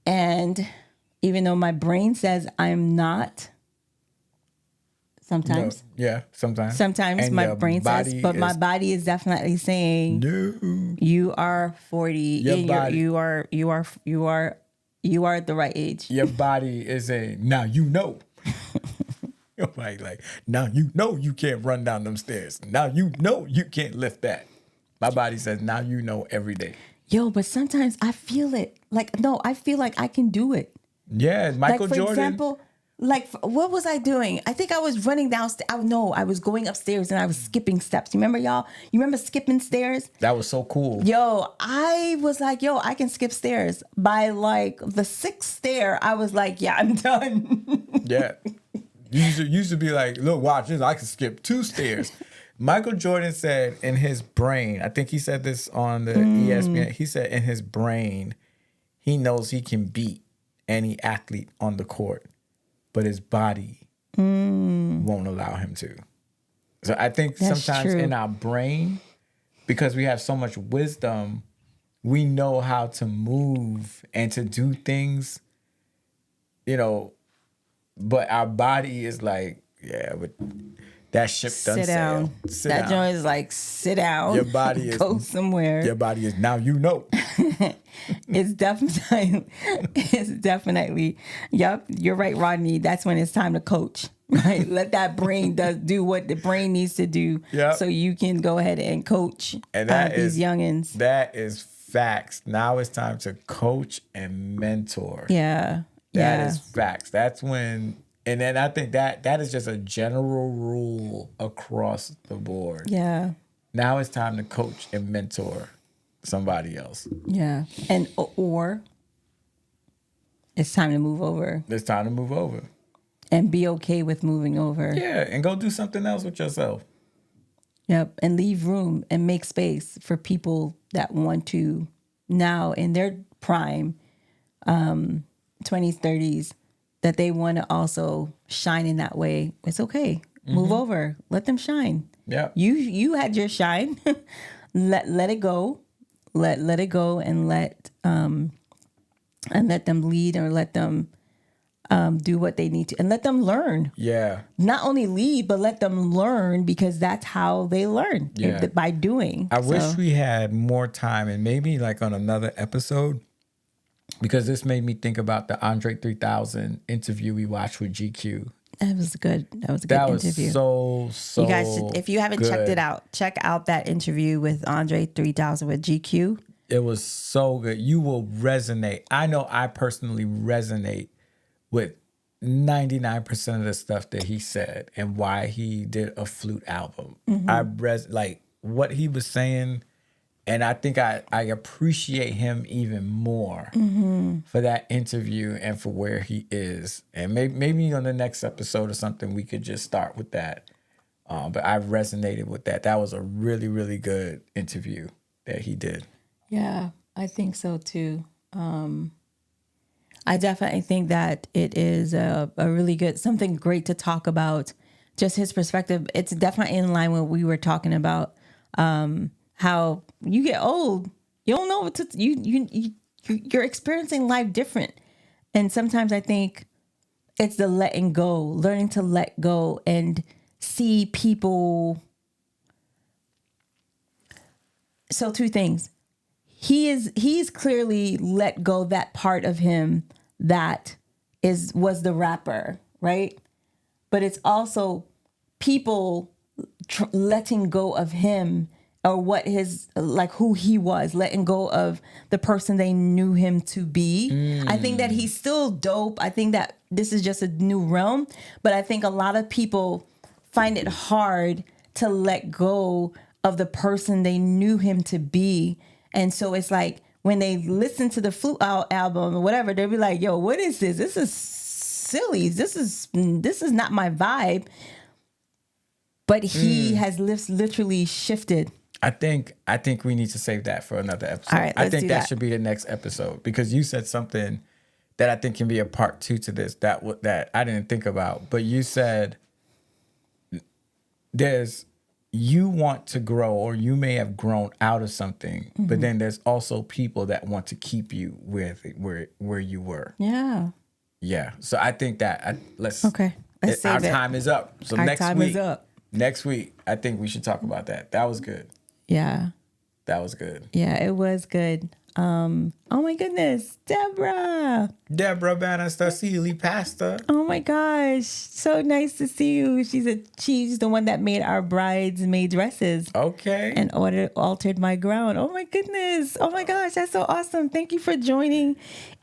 And even though my brain says I'm not, sometimes. No. Yeah, sometimes. Sometimes and my brain says, but my body is definitely saying, no, you are 40. Your body, you are at the right age. Your body is saying, now you know. Your body like, now you know you can't run down them stairs. Now you know you can't lift that. My body says, now you know every day. Yo, but sometimes I feel it. Like, no, I feel like I can do it. Yeah, Michael Jordan. For example, like, what was I doing? I think I was running downstairs. I was going upstairs and I was skipping steps. You remember, y'all? You remember skipping stairs? That was so cool. Yo, I was like, I can skip stairs. By like the 6th stair, I was like, yeah, I'm done. Yeah. You used to be like, look, watch this. I can skip 2 stairs. Michael Jordan said in his brain, I think he said this on the ESPN, he said in his brain, he knows he can beat any athlete on the court, but his body won't allow him to. So I think that's sometimes true. In our brain, because we have so much wisdom, we know how to move and to do things, but our body is like, yeah, but that ship done sit down. That joint is like, sit down. Your body is go somewhere. Your body is now you know. It's definitely. Yep, you're right, Rodney. That's when it's time to coach. Right, let that brain do what the brain needs to do. Yep. So you can go ahead and coach these youngins. That is facts. Now it's time to coach and mentor. Yeah, that is facts. That's when. And then I think that is just a general rule across the board. Yeah. Now it's time to coach and mentor somebody else. Yeah. And or it's time to move over. It's time to move over. And be okay with moving over. Yeah. And go do something else with yourself. Yep. And leave room and make space for people that want to now in their prime, 20s, 30s, that they want to also shine in that way. It's okay. Move over. Let them shine. Yeah. You had your shine. let it go. Let it go and let and let them lead, or let them do what they need to, and let them learn. Yeah. Not only lead, but let them learn, because that's how they learn, Yeah. by doing. I wish we had more time, and maybe like on another episode, because this made me think about the Andre 3000 interview we watched with GQ. That was good. That was a good interview. So You guys should, if you haven't checked good. it out, check out that interview with Andre 3000 with GQ. It was so good. You will resonate. I know I personally resonate with 99% of the stuff that he said and why he did a flute album. Like what he was saying, and I think I appreciate him even more for that interview and for where he is. And maybe on the next episode or something, we could just start with that. But I resonated with that. That was a really, really good interview that he did. Yeah, I think so too. I definitely think that it is a really good, something great to talk about. Just his perspective. It's definitely in line with what we were talking about. How you get old, you don't know what to, you're experiencing life different. And sometimes I think it's the letting go, learning to let go and see people. So two things. He's clearly let go that part of him that was the rapper, right? But it's also people letting go of him, or what his, like who he was, letting go of the person they knew him to be. I think that he's still dope. I think that this is just a new realm, but I think a lot of people find it hard to let go of the person they knew him to be. And so it's like when they listen to the Flute album or whatever, they'll be like, yo, what is this? This is silly. This is not my vibe. But he has literally shifted. I think we need to save that for another episode. All right, I let's think do that that. should be the next episode, because you said something that I think can be a part 2 to this that I didn't think about. But you said you want to grow, or you may have grown out of something, but then there's also people that want to keep you with where you were. Yeah. Yeah. So I think that let's Okay. Let's save our it. time is up. So Our next time week, is up. next week, I think we should talk about that. That was good. Yeah. That was good. Yeah, it was good. Oh my goodness, Deborah. Deborah Bannister, Sealy Pastor. Oh my gosh, so nice to see you. She's the one that made our bridesmaid dresses Okay. and altered my ground. Oh my goodness. Oh my gosh, that's so awesome. Thank you for joining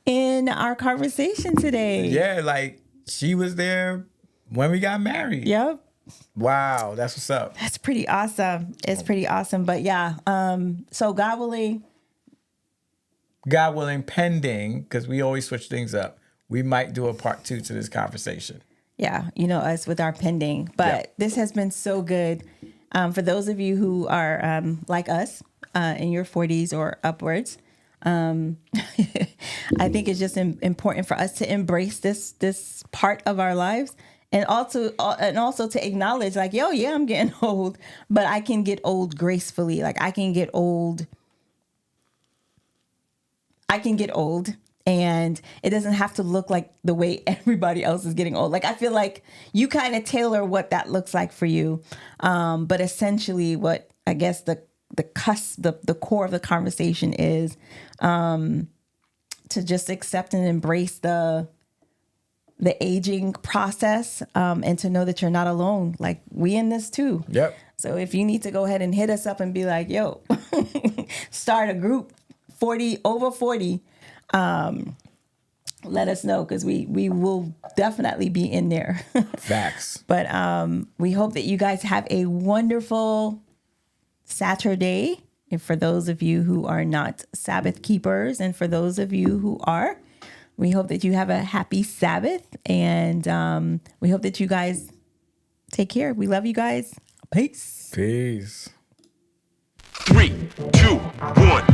in our conversation today. Yeah, like she was there when we got married. Yep. Wow, that's what's up. That's pretty awesome. It's pretty awesome. But yeah, so God willing, pending, because we always switch things up, we might do a part 2 to this conversation. yeah, you know us with our pending. But Yeah. this has been so good. For those of you who are like us in your 40s or upwards, I think it's just important for us to embrace this part of our lives, and also to acknowledge, like, yo, yeah, I'm getting old, but I can get old gracefully. Like I can get old, and it doesn't have to look like the way everybody else is getting old. Like I feel like you kind of tailor what that looks like for you, but essentially, what I guess the core of the conversation is to just accept and embrace the aging process, and to know that you're not alone. Like we in this too. Yep. So if you need to go ahead and hit us up and be like, yo, start a group 40 over 40, let us know, because we will definitely be in there. Facts. But we hope that you guys have a wonderful Saturday. And for those of you who are not Sabbath keepers, and for those of you who are, we hope that you have a happy Sabbath. And we hope that you guys take care. We love you guys. Peace. Peace. 3, 2, 1.